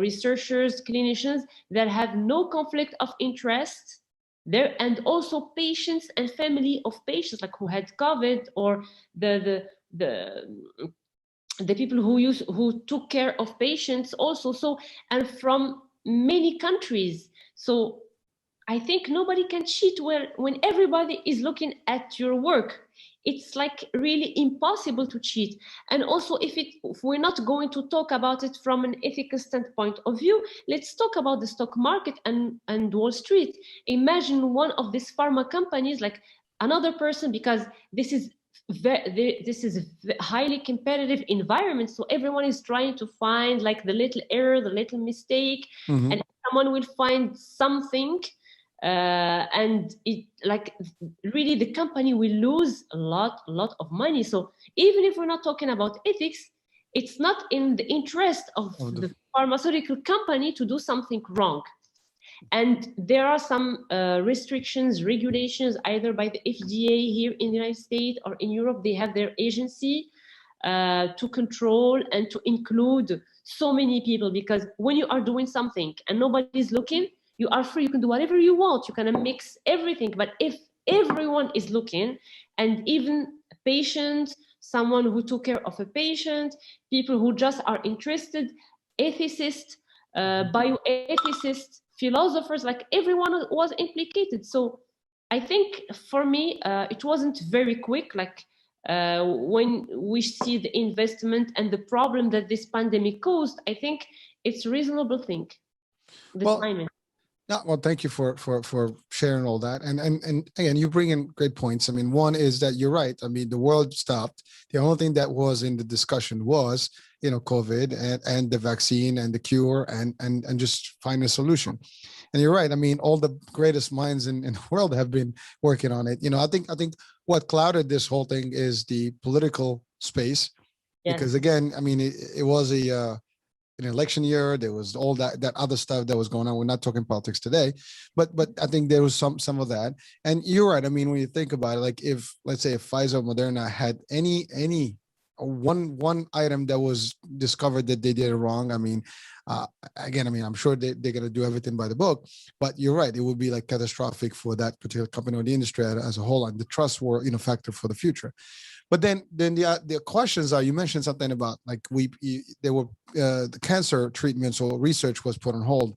researchers, clinicians that have no conflict of interest there, and also patients and family of patients, like who had COVID, or the people who took care of patients also. So, and from many countries. So I think nobody can cheat when everybody is looking at your work. It's like really impossible to cheat. And also, if we're not going to talk about it from an ethical standpoint of view, let's talk about the stock market and Wall Street. Imagine one of these pharma companies, like another person, because this is a highly competitive environment. So everyone is trying to find like the little error, the little mistake, Mhm. and someone will find something, and it, like, really the company will lose a lot of money. So even if we're not talking about ethics, it's not in the interest of the pharmaceutical company to do something wrong. And there are some restrictions, regulations, either by the FDA here in the United States or in Europe. They have their agency to control and to include so many people, because when you are doing something and nobody's looking, you are free, you can do whatever you want, you can mix everything. But if everyone is looking, and even patients, someone who took care of a patient, people who just are interested, ethicists, bioethicists, philosophers, like everyone was implicated. So I think for me, it wasn't very quick. Like when we see the investment and the problem that this pandemic caused, I think it's a reasonable thing. The Well, timing. yeah, well, thank you for sharing all that. And again, you bring in great points. I mean, one is that you're right. I mean, the world stopped. The only thing that was in the discussion was, COVID and the vaccine and the cure and just find a solution. And you're right. I mean, all the greatest minds in the world have been working on it. I think what clouded this whole thing is the political space, because Yes. again, I mean, it was an election year. There was all that other stuff that was going on. We're not talking politics today, but I think there was some of that. And you're right. I mean, when you think about it, like if, let's say, if Pfizer or Moderna had any one item that was discovered that they did it wrong, I mean, again, I mean, I'm sure they're going to do everything by the book, but you're right. It would be like catastrophic for that particular company or the industry as a whole, and the trust war, factor for the future. But then the questions are, you mentioned something about like there were the cancer treatments or research was put on hold.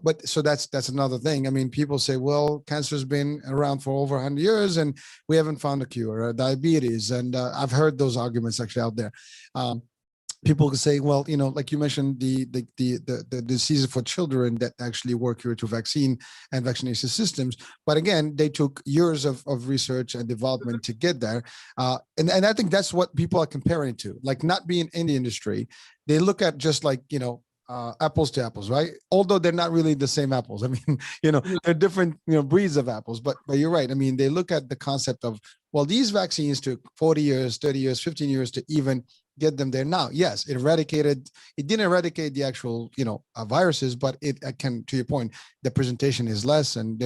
But so that's another thing. I mean, people say, well, cancer's been around for over 100 years and we haven't found a cure. Diabetes, and I've heard those arguments actually out there. People can say, well, like you mentioned, the diseases for children that actually were cured through vaccine and vaccination systems. But again, they took years of research and development to get there. And I think that's what people are comparing to, like not being in the industry. They look at just like, apples to apples, right? Although they're not really the same apples. I mean, they're different, breeds of apples, but you're right. I mean, they look at the concept of, well, these vaccines took 40 years, 30 years, 15 years to even get them there. Now, yes, it didn't eradicate the actual, viruses, but it can, to your point, the presentation is less and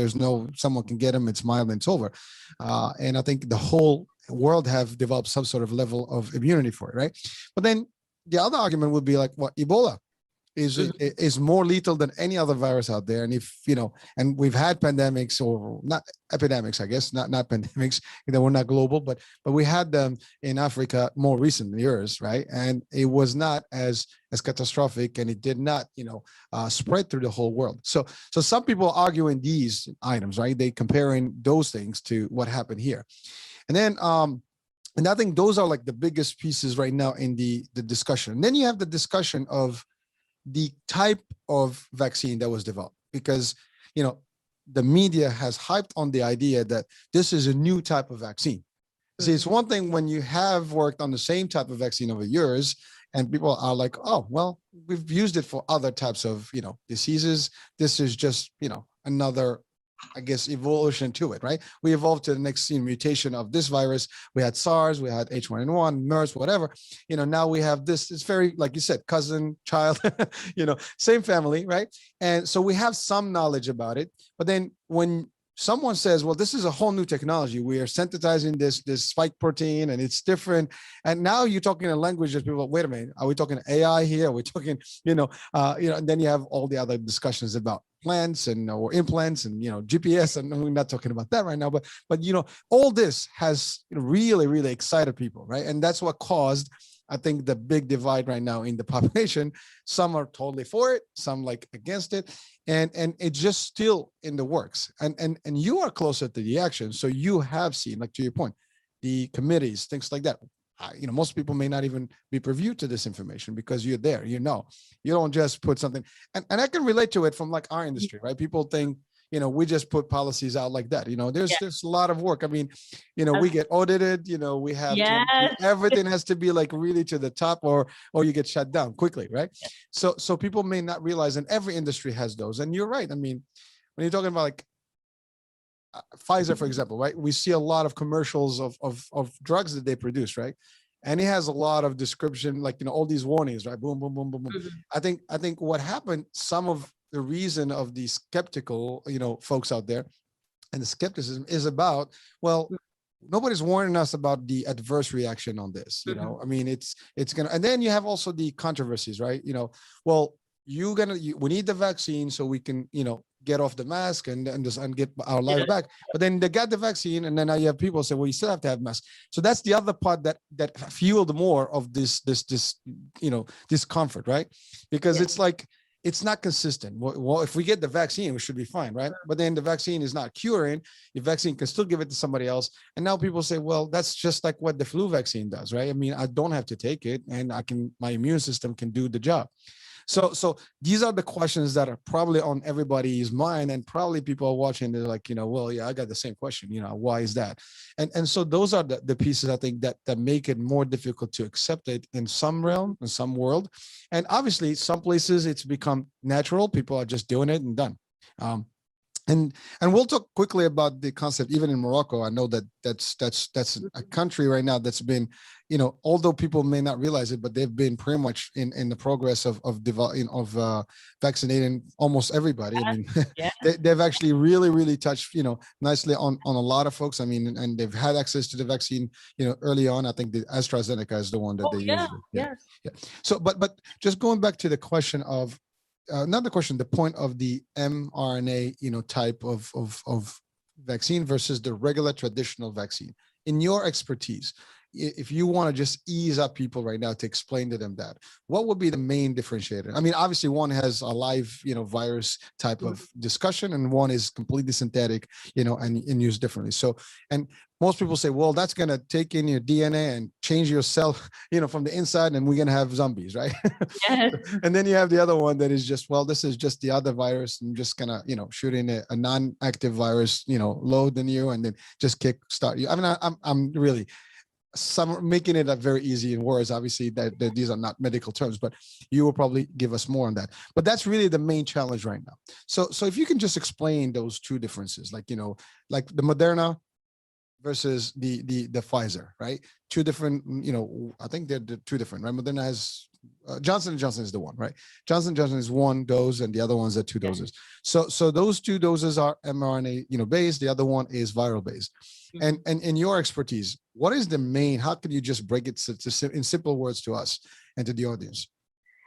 someone can get them, it's mild and it's over. And I think the whole world have developed some sort of level of immunity for it, right? But then the other argument would be like, what, Ebola is more lethal than any other virus out there. And if, and we've had pandemics, or not epidemics, I guess, not pandemics, they were not global, but we had them in Africa more recent years, right? And it was not as catastrophic, and it did not, spread through the whole world. So some people are arguing these items, right? They comparing those things to what happened here. And then, and I think those are like the biggest pieces right now in the discussion. And then you have the discussion of the type of vaccine that was developed, because the media has hyped on the idea that this is a new type of vaccine. See, it's one thing when you have worked on the same type of vaccine over years and people are like, oh, well, we've used it for other types of, diseases. This is just, another, I guess, evolution to it, right? We evolved to the next mutation of this virus. We had SARS, we had H1N1, MERS, whatever. Now we have this. It's very, like you said, cousin, child, same family, right? And so we have some knowledge about it. But then when someone says, well, this is a whole new technology, we are synthesizing this spike protein and it's different, and now you're talking a language that people, wait a minute, are we talking AI here? Are we talking, and then you have all the other discussions about plants and or implants and GPS, and we're not talking about that right now, but all this has really excited people, right? And that's what caused, I think, the big divide right now in the population. Some are totally for it, some like against it, and it's just still in the works. And you are closer to the action, so you have seen, like to your point, the committees, things like that. Most people may not even be privy to this information because you're there. You don't just put something, and I can relate to it from like our industry, right? People think, we just put policies out like that. There's a lot of work. I mean, we get audited, we have everything has to be like really to the top, or you get shut down quickly, right? So people may not realize, and every industry has those. And you're right. I mean, when you're talking about like Pfizer, for example, right? We see a lot of commercials of drugs that they produce, right? And it has a lot of description, like, all these warnings, right? Boom, boom, boom, boom, boom. Mhm. I think what happened, some of the reason of the skeptical, folks out there, and the skepticism is about, well, nobody's warning us about the adverse reaction on this. I mean, it's gonna, and then you have also the controversies, right? Well, we need the vaccine so we can, get off the mask and get our lives back. But then they got the vaccine, and then now you have people say, well, you still have to have masks. So that's the other part that fueled more of this discomfort, right? Because it's like, it's not consistent. Well, if we get the vaccine, we should be fine, right? But then the vaccine is not curing. The vaccine can still give it to somebody else. And now people say, well, that's just like what the flu vaccine does, right? I mean, I don't have to take it, and my immune system can do the job. So these are the questions that are probably on everybody's mind, and probably people are watching, they're like, well, yeah, I got the same question, why is that? And so those are the pieces, I think, that make it more difficult to accept it in some realm, in some world. And obviously some places it's become natural, people are just doing it and done. And we'll talk quickly about the concept. Even in Morocco, I know that's a country right now that's been, although people may not realize it, but they've been pretty much in the progress of vaccinating almost everybody. I mean, they've actually really touched, nicely on a lot of folks. I mean, and they've had access to the vaccine, early on. I think the AstraZeneca is the one that they used. Yeah. So, but just going back to the question of, not the question, the point of the mRNA, type of vaccine versus the regular traditional vaccine. In your expertise, if you want to just ease up people right now to explain to them that, what would be the main differentiator? I mean, obviously one has a live, virus type of discussion, and one is completely synthetic, and used differently. So, and most people say, well, that's going to take in your DNA and change your cell, from the inside, and we're going to have zombies, right? Yes. And then you have the other one that is just, well, this is just the other virus, and just gonna, shoot in a non-active virus, load in you, and then just start you. I mean, I'm really making it very easy in words, obviously, that these are not medical terms, but you will probably give us more on that. But that's really the main challenge right now. So if you can just explain those two differences, like, like the Moderna versus the Pfizer, right? Two different, I think they're two different, right? Moderna has Johnson & Johnson is the one, right? Johnson & Johnson is one dose, and the other ones are two doses. So those two doses are mRNA, based. The other one is viral based. And in your expertise, what is the main? How can you just break it in simple words to us and to the audience?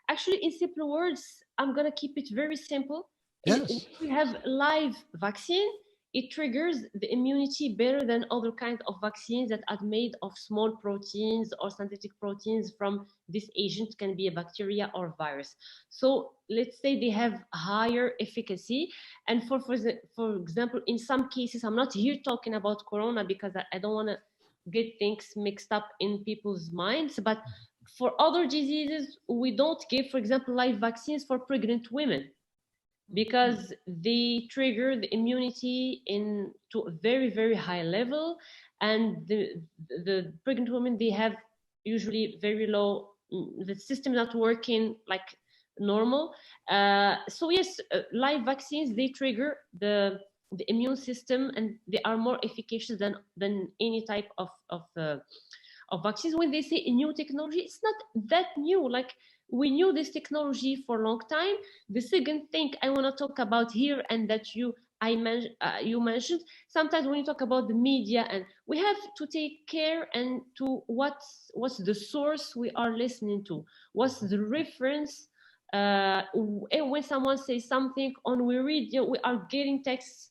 Actually, in simple words, I'm gonna keep it very simple. Yes. We have live vaccine. It triggers the immunity better than other kinds of vaccines that are made of small proteins or synthetic proteins from this agent, can be a bacteria or virus. So let's say they have higher efficacy. And for example, in some cases, I'm not here talking about corona because I don't want to get things mixed up in people's minds, but for other diseases, we don't give, for example, live vaccines for pregnant women. because they trigger the immunity in to a very, very high level. And the pregnant women, they have usually very low, the system not working like normal. So yes, live vaccines, they trigger the immune system, and they are more efficacious than any type of vaccines. When they say a new technology, it's not that new. Like, we knew this technology for a long time. The second thing I want to talk about here, and that you mentioned, sometimes when you talk about the media, and we have to take care and to what's the source we are listening to, what's the reference. When someone says something on we read, we are getting texts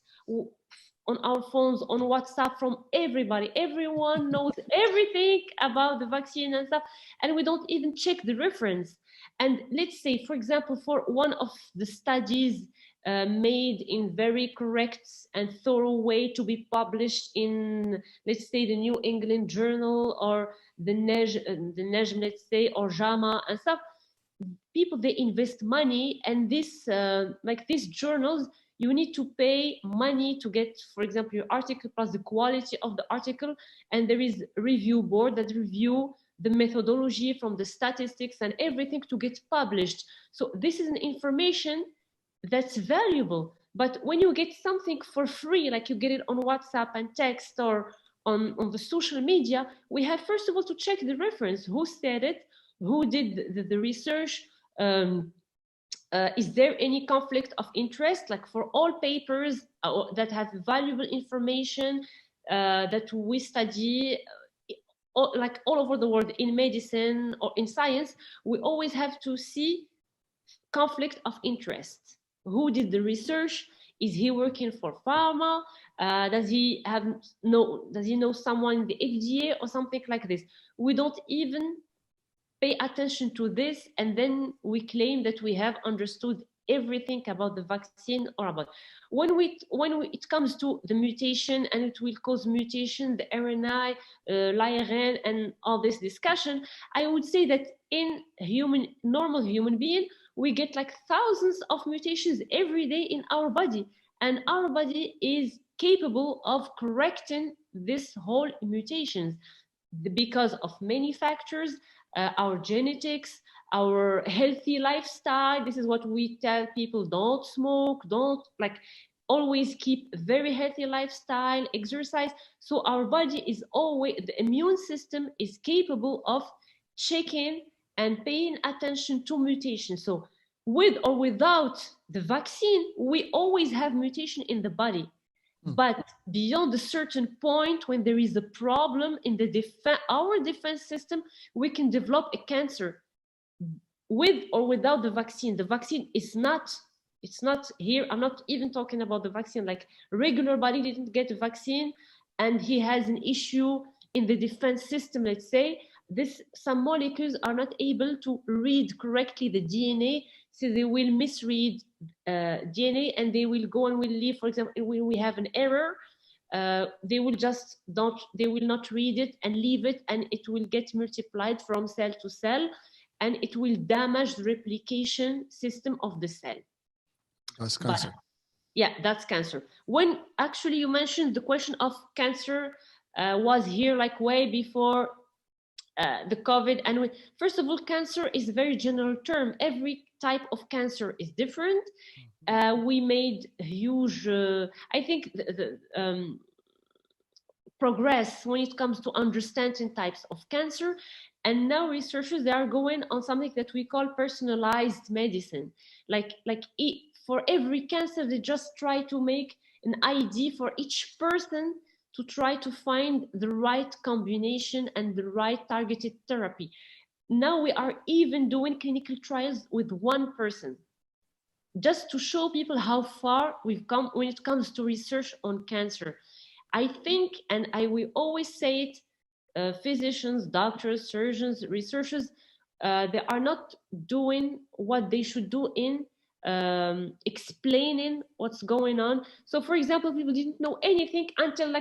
on our phones, on WhatsApp, from everybody. Everyone knows everything about the vaccine and stuff, and we don't even check the reference. And let's say, for example, for one of the studies made in very correct and thorough way to be published in, let's say, the New England Journal, or the NEJM, let's say, or JAMA and stuff, people, they invest money, and this like these journals, you need to pay money to get, for example, your article plus the quality of the article, and there is a review board that review the methodology from the statistics and everything to get published. So this is an information that's valuable. But when you get something for free, like you get it on WhatsApp and text, or on the social media, we have first of all to check the reference, who said it, who did the research. Is there any conflict of interest? Like, for all papers that have valuable information that we study, like all over the world, in medicine or in science, we always have to see conflict of interest. Who did the research? Is he working for pharma? Does he know someone in the FDA or something like this? We don't even pay attention to this, and then we claim that we have understood everything about the vaccine, or about when it comes to the mutation, and it will cause mutation, the RNA, l'ARN, and all this discussion. I would say that in normal human being, we get like thousands of mutations every day in our body, and our body is capable of correcting this whole mutations because of many factors. Our genetics, our healthy lifestyle. This is what we tell people: don't smoke, don't, like, always keep a very healthy lifestyle, exercise. So our body is always, the immune system is capable of checking and paying attention to mutation. So with or without the vaccine, we always have mutation in the body. But beyond a certain point, when there is a problem in our defense system, we can develop a cancer with or without the vaccine. The vaccine is not, it's not here. I'm not even talking about the vaccine. Like, regular body didn't get a vaccine and he has an issue in the defense system, let's say. Some molecules are not able to read correctly the DNA, so they will misread DNA, and they will go and will leave. For example, when we have an error, they will not read it and leave it, and it will get multiplied from cell to cell, and it will damage the replication system of the cell. That's cancer. Yeah, that's cancer. When actually you mentioned the question of cancer was here like way before the COVID. And first of all, cancer is a very general term. Every type of cancer is different. We made huge, I think, progress when it comes to understanding types of cancer. And now researchers, they are going on something that we call personalized medicine. For every cancer, they just try to make an ID for each person to try to find the right combination and the right targeted therapy. Now we are even doing clinical trials with one person, just to show people how far we've come when it comes to research on cancer. I think, and I will always say it, physicians, doctors, surgeons, researchers, they are not doing what they should do in explaining what's going on. So for example, people didn't know anything until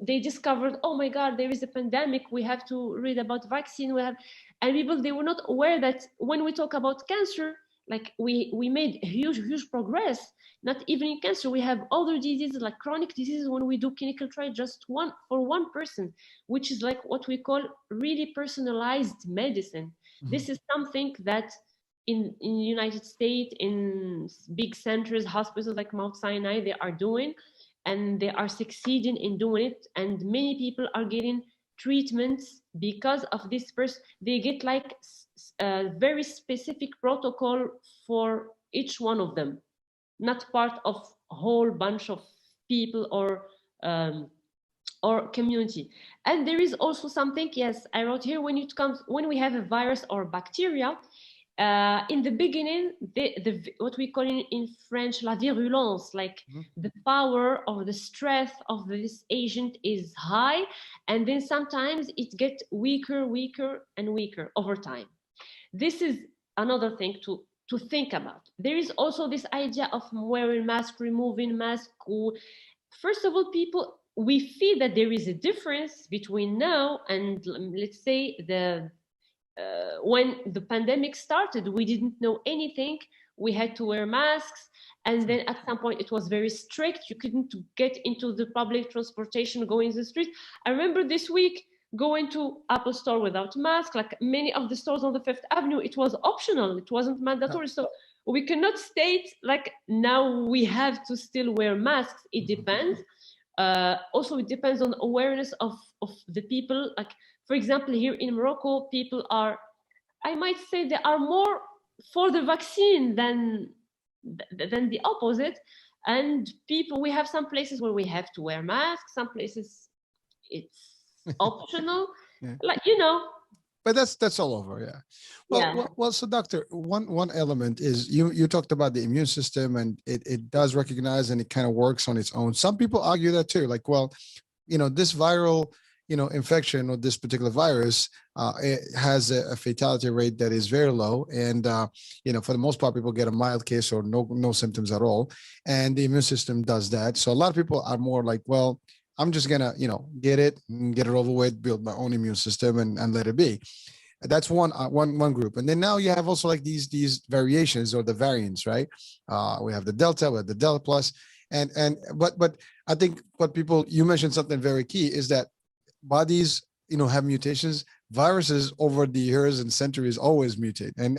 they discovered, oh my God, there is a pandemic, we have to read about vaccine, and people, they were not aware that when we talk about cancer, like we made huge progress. Not even in cancer, we have other diseases like chronic diseases. When we do clinical trial, just one for one person, which is like what we call really personalized medicine. This is something that in United States, in big centers, hospitals like Mount Sinai, they are doing, and they are succeeding in doing it, and many people are getting treatments because of this person. They get like a very specific protocol for each one of them, not part of a whole bunch of people um, or community. And there is also something, yes, I wrote here, when we have a virus or bacteria, in the beginning, what we call in French la virulence, like the power or the strength of this agent is high, and then sometimes it gets weaker, and weaker over time. This is another thing to think about. There is also this idea of wearing mask, removing mask. First of all, people, we feel that there is a difference between now and, let's say, the when the pandemic started. We didn't know anything. We had to wear masks, and then at some point it was very strict. You couldn't get into the public transportation, go in the street. I remember this week going to Apple Store without mask. Like many of the stores on the Fifth Avenue, it was optional. It wasn't mandatory. So we cannot state like now we have to still wear masks. It depends. Also, it depends on awareness of the people. Like, for example, here in Morocco, people are, I might say, they are more for the vaccine than the opposite. And people, we have some places where we have to wear masks. Some places it's optional. Yeah. Like, you know. But that's all over, yeah. Well, Yeah. well, so doctor, one element is you talked about the immune system, and it does recognize and it kind of works on its own. Some people argue that too, like, well, this viral, infection or this particular virus, it has a fatality rate that is very low, and for the most part, people get a mild case or no symptoms at all, and the immune system does that. So a lot of people are more like, well, I'm just gonna, get it over with, build my own immune system and let it be. That's one group. And then now you have also like these variations or the variants, right? We have the Delta, we have the Delta Plus, but I think you mentioned something very key is that bodies, have mutations. Viruses over the years and centuries always mutate, and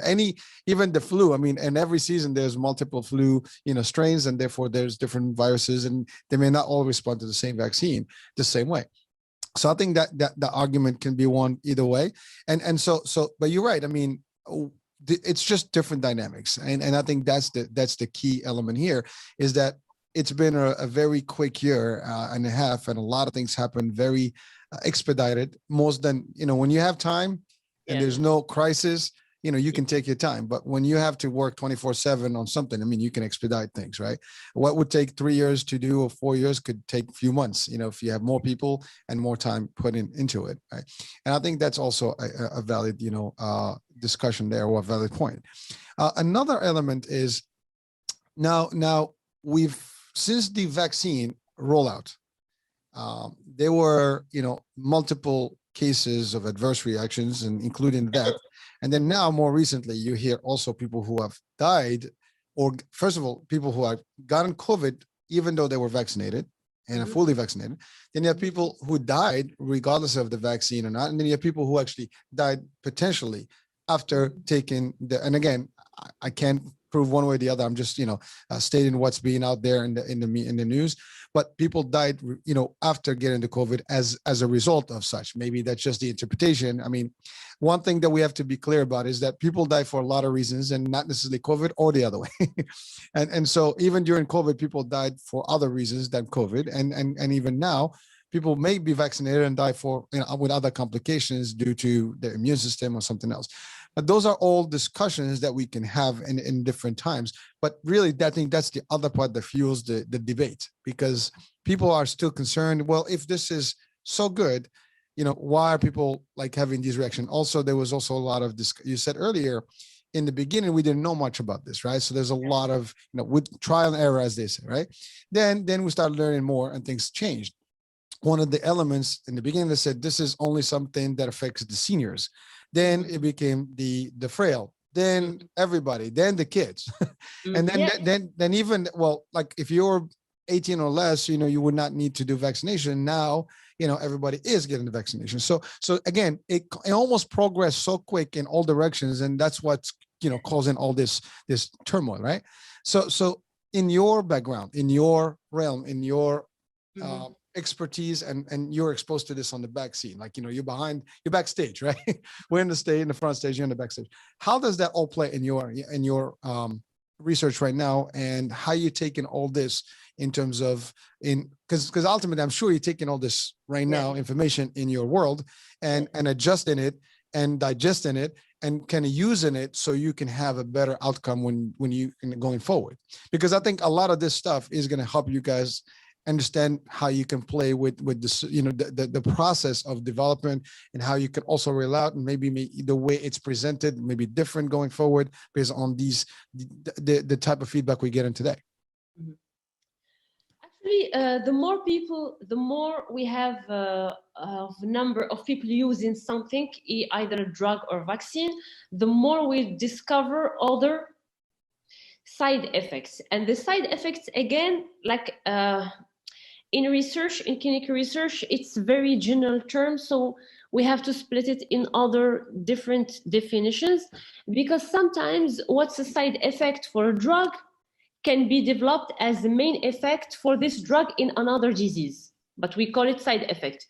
even the flu. I mean, in every season there's multiple flu, strains, and therefore there's different viruses, and they may not all respond to the same vaccine the same way. So I think that the argument can be won either way, and so. But you're right. I mean, it's just different dynamics, and I think that's the key element here is that it's been a very quick year and a half, and a lot of things happen very expedited, most than when you have time and there's no crisis, you can take your time. But when you have to work 24/7 on something, I mean, you can expedite things, right? What would take 3 years to do or 4 years could take a few months, if you have more people and more time put into it, right? And I think that's also a valid, discussion there, or a valid point. Another element is now we've, since the vaccine rollout, there were, multiple cases of adverse reactions, and including that. And then now, more recently, you hear also people who have died, or first of all, people who have gotten COVID, even though they were vaccinated and are fully vaccinated. Then you have people who died regardless of the vaccine or not. And then you have people who actually died potentially after taking and again, I can't prove one way or the other. I'm just, stating what's being out there in the news. But people died, after getting the COVID as a result of such. Maybe that's just the interpretation. I mean, one thing that we have to be clear about is that people die for a lot of reasons, and not necessarily COVID or the other way. and so even during COVID, people died for other reasons than COVID, and even now, people may be vaccinated and die for with other complications due to their immune system or something else. But those are all discussions that we can have in different times. But really, I think that's the other part that fuels the debate, because people are still concerned. Well, if this is so good, why are people like having these reactions? Also, there was also a lot of this. You said earlier, in the beginning, we didn't know much about this, right? So there's a lot of, with trial and error, as they say, right? Then we started learning more, and things changed. One of the elements in the beginning, they said this is only something that affects the seniors. Then it became the frail, then everybody, then the kids. And then, Yes. then even, well, like if you're 18 or less, you know, you would not need to do vaccination. Now, you know, everybody is getting the vaccination. So again, it almost progressed so quick in all directions. And that's what's, you know, causing all this turmoil, right? So in your background, in your realm, in your expertise, and you're exposed to this on the back scene, like, you know, you're backstage, right? We're in the stage, in the front stage, you're in the backstage. How does that all play in your research right now, and how you taking all this in terms of because ultimately I'm sure you're taking all this right now information in your world and adjusting it and digesting it and kind of using it so you can have a better outcome when you going forward, because I think a lot of this stuff is going to help you guys understand how you can play with this, you know, the process of development, and how you can also roll out, and maybe the way it's presented may be different going forward based on the type of feedback we get in today. Actually, the more people, the more we have a number of people using something, either a drug or vaccine, the more we discover other side effects. And the side effects, again, like in research, in clinical research, it's very general term. So we have to split it in other different definitions, because sometimes what's a side effect for a drug can be developed as the main effect for this drug in another disease, but we call it side effect.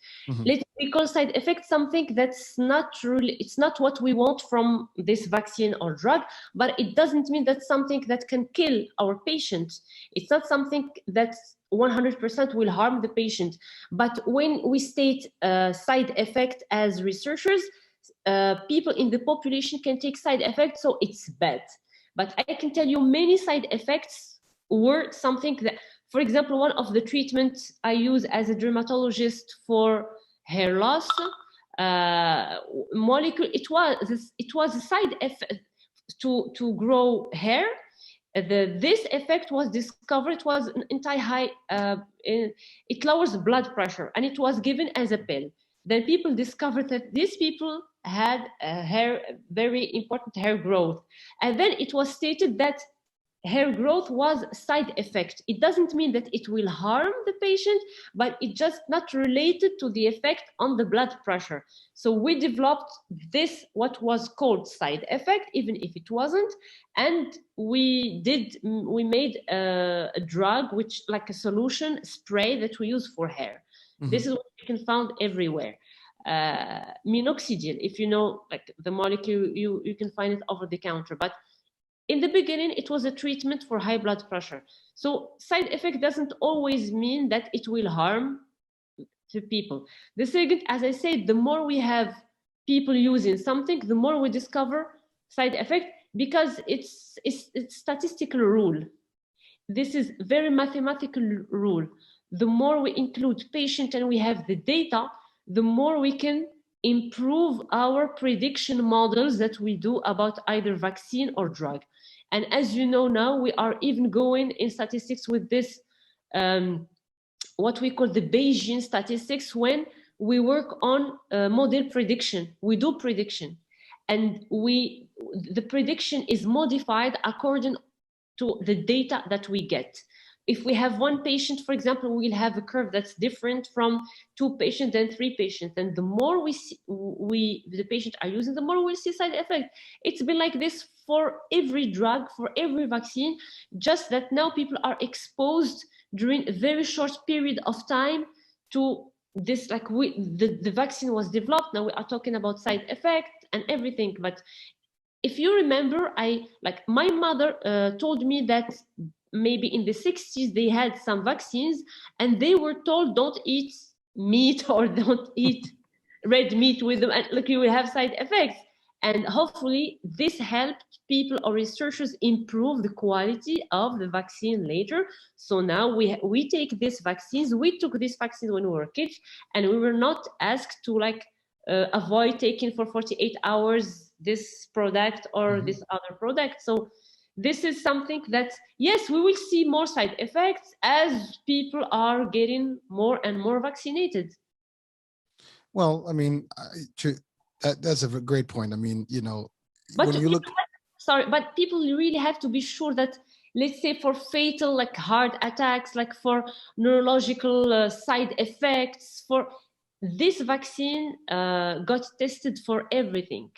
We call side effect something that's not really, it's not what we want from this vaccine or drug, but it doesn't mean that's something that can kill our patient. It's not something that's 100% will harm the patient. But when we state side effect as researchers, people in the population can take side effects, so it's bad. But I can tell you many side effects were something that, for example, one of the treatments I use as a dermatologist for hair loss molecule, it was a side effect to grow hair. This effect was discovered, it was an anti-high, it lowers blood pressure, and it was given as a pill. Then people discovered that these people had very important hair growth. And then it was stated that hair growth was a side effect. It doesn't mean that it will harm the patient, but it's just not related to the effect on the blood pressure. So we developed this, what was called side effect, even if it wasn't. And we made a drug, which like a solution spray that we use for hair. This is what you can find everywhere. Minoxidil, if you know, like the molecule, you can find it over the counter. But in the beginning, it was a treatment for high blood pressure. So side effect doesn't always mean that it will harm the people. The second, as I said, the more we have people using something, the more we discover side effect, because it's statistical rule. This is very mathematical rule. The more we include patient and we have the data, the more we can improve our prediction models that we do about either vaccine or drug. And as you know now, we are even going in statistics with this, what we call the Bayesian statistics, when we work on model prediction. We do prediction, and the prediction is modified according to the data that we get. If we have one patient, for example, we'll have a curve that's different from 2 patients and 3 patients. And the more the patients are using, the more we'll see side effects. It's been like this for every drug, for every vaccine, just that now people are exposed during a very short period of time to this, like the vaccine was developed. Now we are talking about side effects and everything. But if you remember, my mother told me that maybe in the 60s, they had some vaccines and they were told, don't eat meat or don't eat red meat with them, and look, you will have side effects. And hopefully this helped people or researchers improve the quality of the vaccine later. So now we take these vaccines, we took these vaccines when we were kids, and we were not asked to avoid taking for 48 hours this product or this other product. So this is something that, yes, we will see more side effects as people are getting more and more vaccinated. Well, I mean, that's a great point. I mean, you know, but when you look, sorry, but people really have to be sure that, let's say, for fatal, like heart attacks, like for neurological side effects, for this vaccine got tested for everything.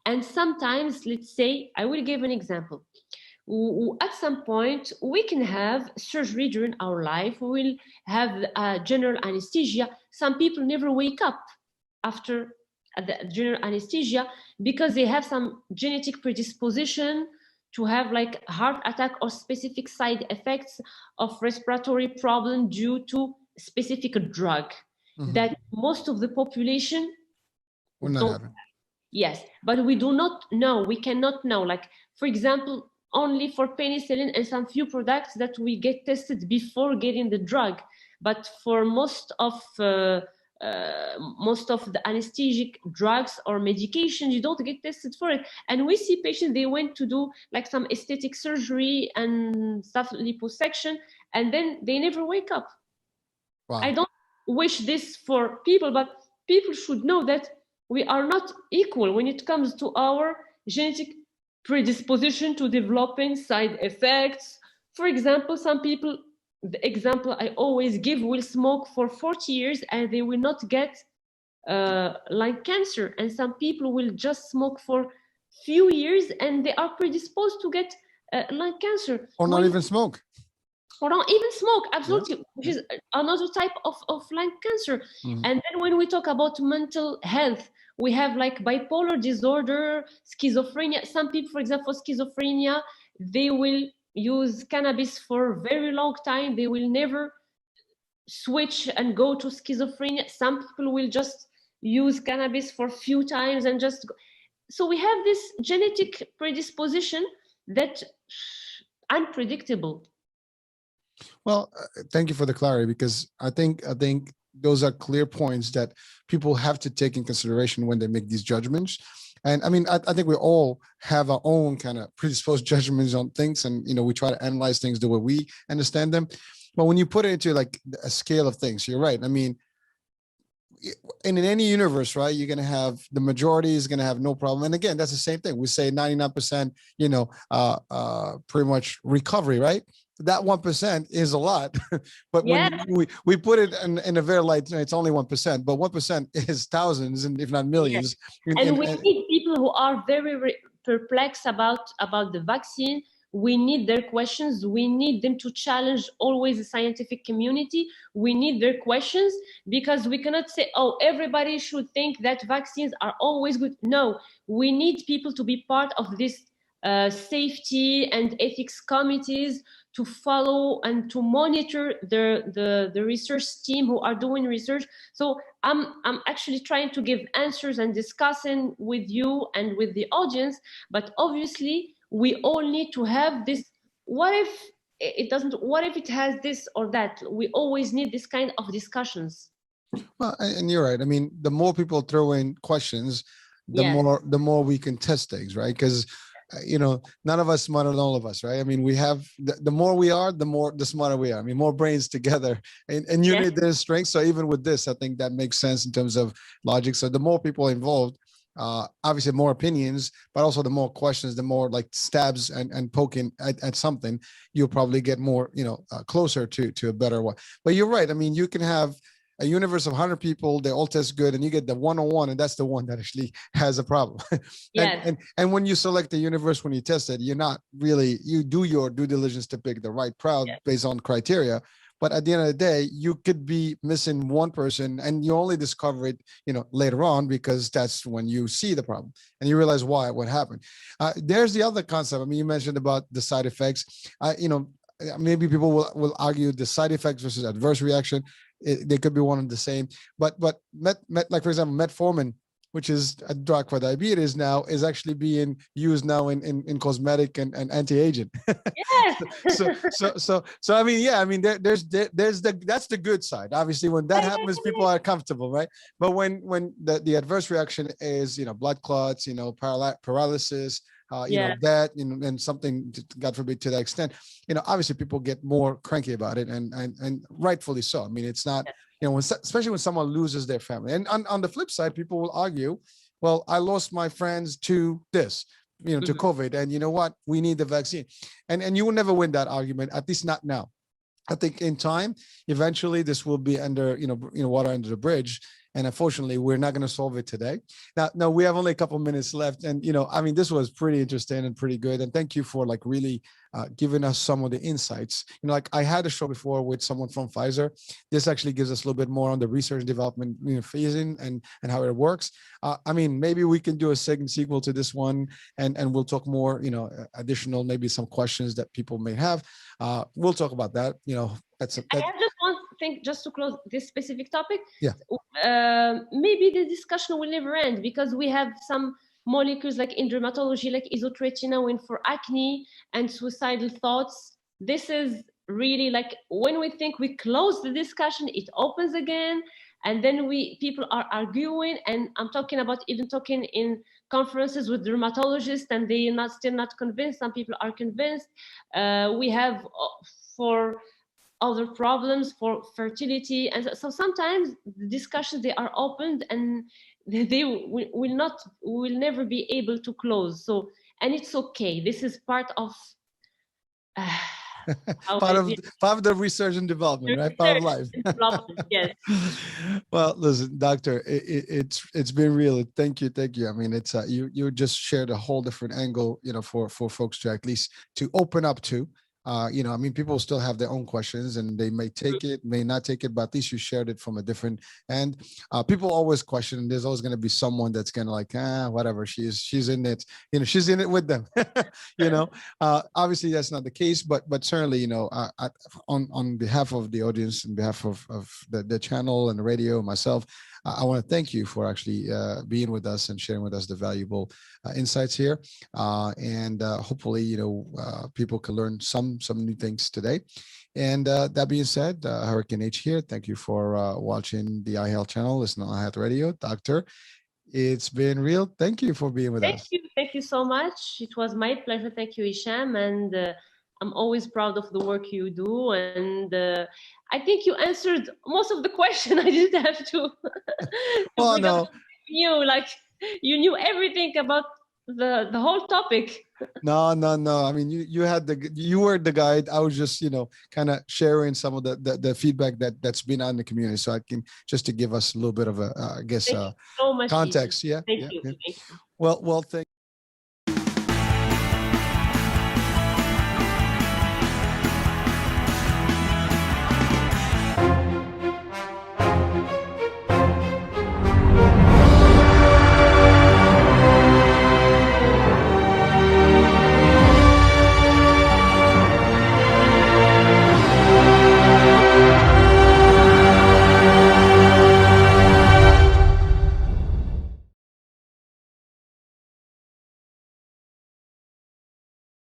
And sometimes, let's say, I will give an example. At some point, we can have surgery during our life. We will have general anesthesia. Some people never wake up after the general anesthesia because they have some genetic predisposition to have like heart attack or specific side effects of respiratory problem due to specific drug that most of the population Will not don't. happen. Yes, but we do not know. We cannot know. Like, for example, only for penicillin and some few products that we get tested before getting the drug. But for most of the anesthetic drugs or medications, you don't get tested for it. And we see patients, they went to do like some aesthetic surgery and stuff, liposuction, and then they never wake up. Wow. I don't wish this for people, but people should know that we are not equal when it comes to our genetic predisposition to developing side effects. For example, some people, the example I always give, will smoke for 40 years and they will not get lung cancer. And some people will just smoke for few years and they are predisposed to get lung cancer. Or not even smoke. Or not even smoke, absolutely, which is another type of lung cancer. And then when we talk about mental health, we have like bipolar disorder, schizophrenia. Some people, for example, schizophrenia, they will use cannabis for a very long time. They will never switch and go to schizophrenia. Some people will just use cannabis for a few times and just go. So we have this genetic predisposition that unpredictable. Well, thank you for the clarity, because I think those are clear points that people have to take in consideration when they make these judgments. And I mean, I think we all have our own kind of predisposed judgments on things, and we try to analyze things the way we understand them. But when you put it into like a scale of things, you're right. I mean, in any universe, right, you're going to have the majority is going to have no problem. And again, that's the same thing. We say 99%, pretty much recovery, right? That 1% is a lot, but when we put it in a very light, it's only 1%, but 1% is thousands and if not millions. And we need people who are very perplexed about the vaccine. We need their questions. We need them to challenge always the scientific community. We need their questions, because we cannot say, oh, everybody should think that vaccines are always good. No, we need people to be part of this safety and ethics committees, to follow and to monitor the research team who are doing research. So I'm actually trying to give answers and discussing with you and with the audience, but obviously we all need to have this, what if it doesn't, what if it has this or that? We always need this kind of discussions. Well, and you're right. I mean, the more people throw in questions, the more we can test things, right? Because none of us smarter than all of us, right? I mean, we have the more we are, the smarter we are. I mean, more brains together, and unity there's strength. So even with this, I think that makes sense in terms of logic. So the more people involved, obviously more opinions, but also the more questions, the more like stabs and poking at something, you'll probably get more, closer to a better one. But you're right. I mean, you can have a universe of 100 people, they all test good, and you get the 101, and that's the one that actually has a problem. And when you select the universe, when you test it, you're not really, you do your due diligence to pick the right crowd based on criteria. But at the end of the day, you could be missing one person, and you only discover it, later on, because that's when you see the problem and you realize what happened. There's the other concept. I mean, you mentioned about the side effects. Maybe people will argue the side effects versus adverse reaction. They could be one and the same, but like for example, metformin, which is a drug for diabetes now, is actually being used now in cosmetic and anti-aging. So I mean, there's that's the good side. Obviously, when that happens, people are comfortable, right? But when the adverse reaction is blood clots, paralysis, that, and something, God forbid, to that extent, obviously people get more cranky about it, and rightfully so. I mean, it's not, especially when someone loses their family. And on the flip side, people will argue, well, I lost my friends to this. to COVID, and you know what, we need the vaccine, and you will never win that argument, at least not now. I think in time, eventually this will be under, water under the bridge. And unfortunately, we're not going to solve it today. Now we have only a couple minutes left. And, I mean, this was pretty interesting and pretty good. And thank you for like really giving us some of the insights. Like I had a show before with someone from Pfizer. This actually gives us a little bit more on the research and development phasing and how it works. I mean, maybe we can do a second sequel to this one, and we'll talk more, additional, maybe some questions that people may have. We'll talk about that. I have just one thing, just to close this specific topic. Yeah. Maybe the discussion will never end, because we have some molecules like in dermatology, like isotretinoin for acne and suicidal thoughts. This is really like, when we think we close the discussion, it opens again, and then people are arguing. And I'm talking about even talking in conferences with dermatologists, and they are still not convinced. Some people are convinced. We have for other problems, for fertility, and so sometimes the discussions, they are opened, and they will never be able to close. So, and it's okay. This is part of part of the research and development, right? Part of life. Yes. Well, listen, doctor, it's been real. Thank you. I mean, it's you just shared a whole different angle, for folks to at least to open up to. I mean, people still have their own questions, and they may take it, may not take it, but at least you shared it from a different end. People always question, and there's always going to be someone that's going to like, whatever, she's in it, she's in it with them. Obviously that's not the case, but certainly, on behalf of the audience, on behalf of the channel and the radio, myself, I want to thank you for actually being with us and sharing with us the valuable insights here. And hopefully, people can learn some new things today. And that being said, Hurricane H here. Thank you for watching the iHealth channel. Listen on iHealth Radio. Doctor, it's been real. Thank you for being with us. Thank you so much. It was my pleasure. Thank you, Hisham. And I'm always proud of the work you do. And I think you answered most of the question. I didn't have to. Well, no. You knew everything about the whole topic. No. I mean, you were the guide. I was just, kind of sharing some of the feedback that's been on the community. So I can just to give us a little bit of a, I guess, Thank you so much, context. Ethan. Yeah. Thank you. Well, thank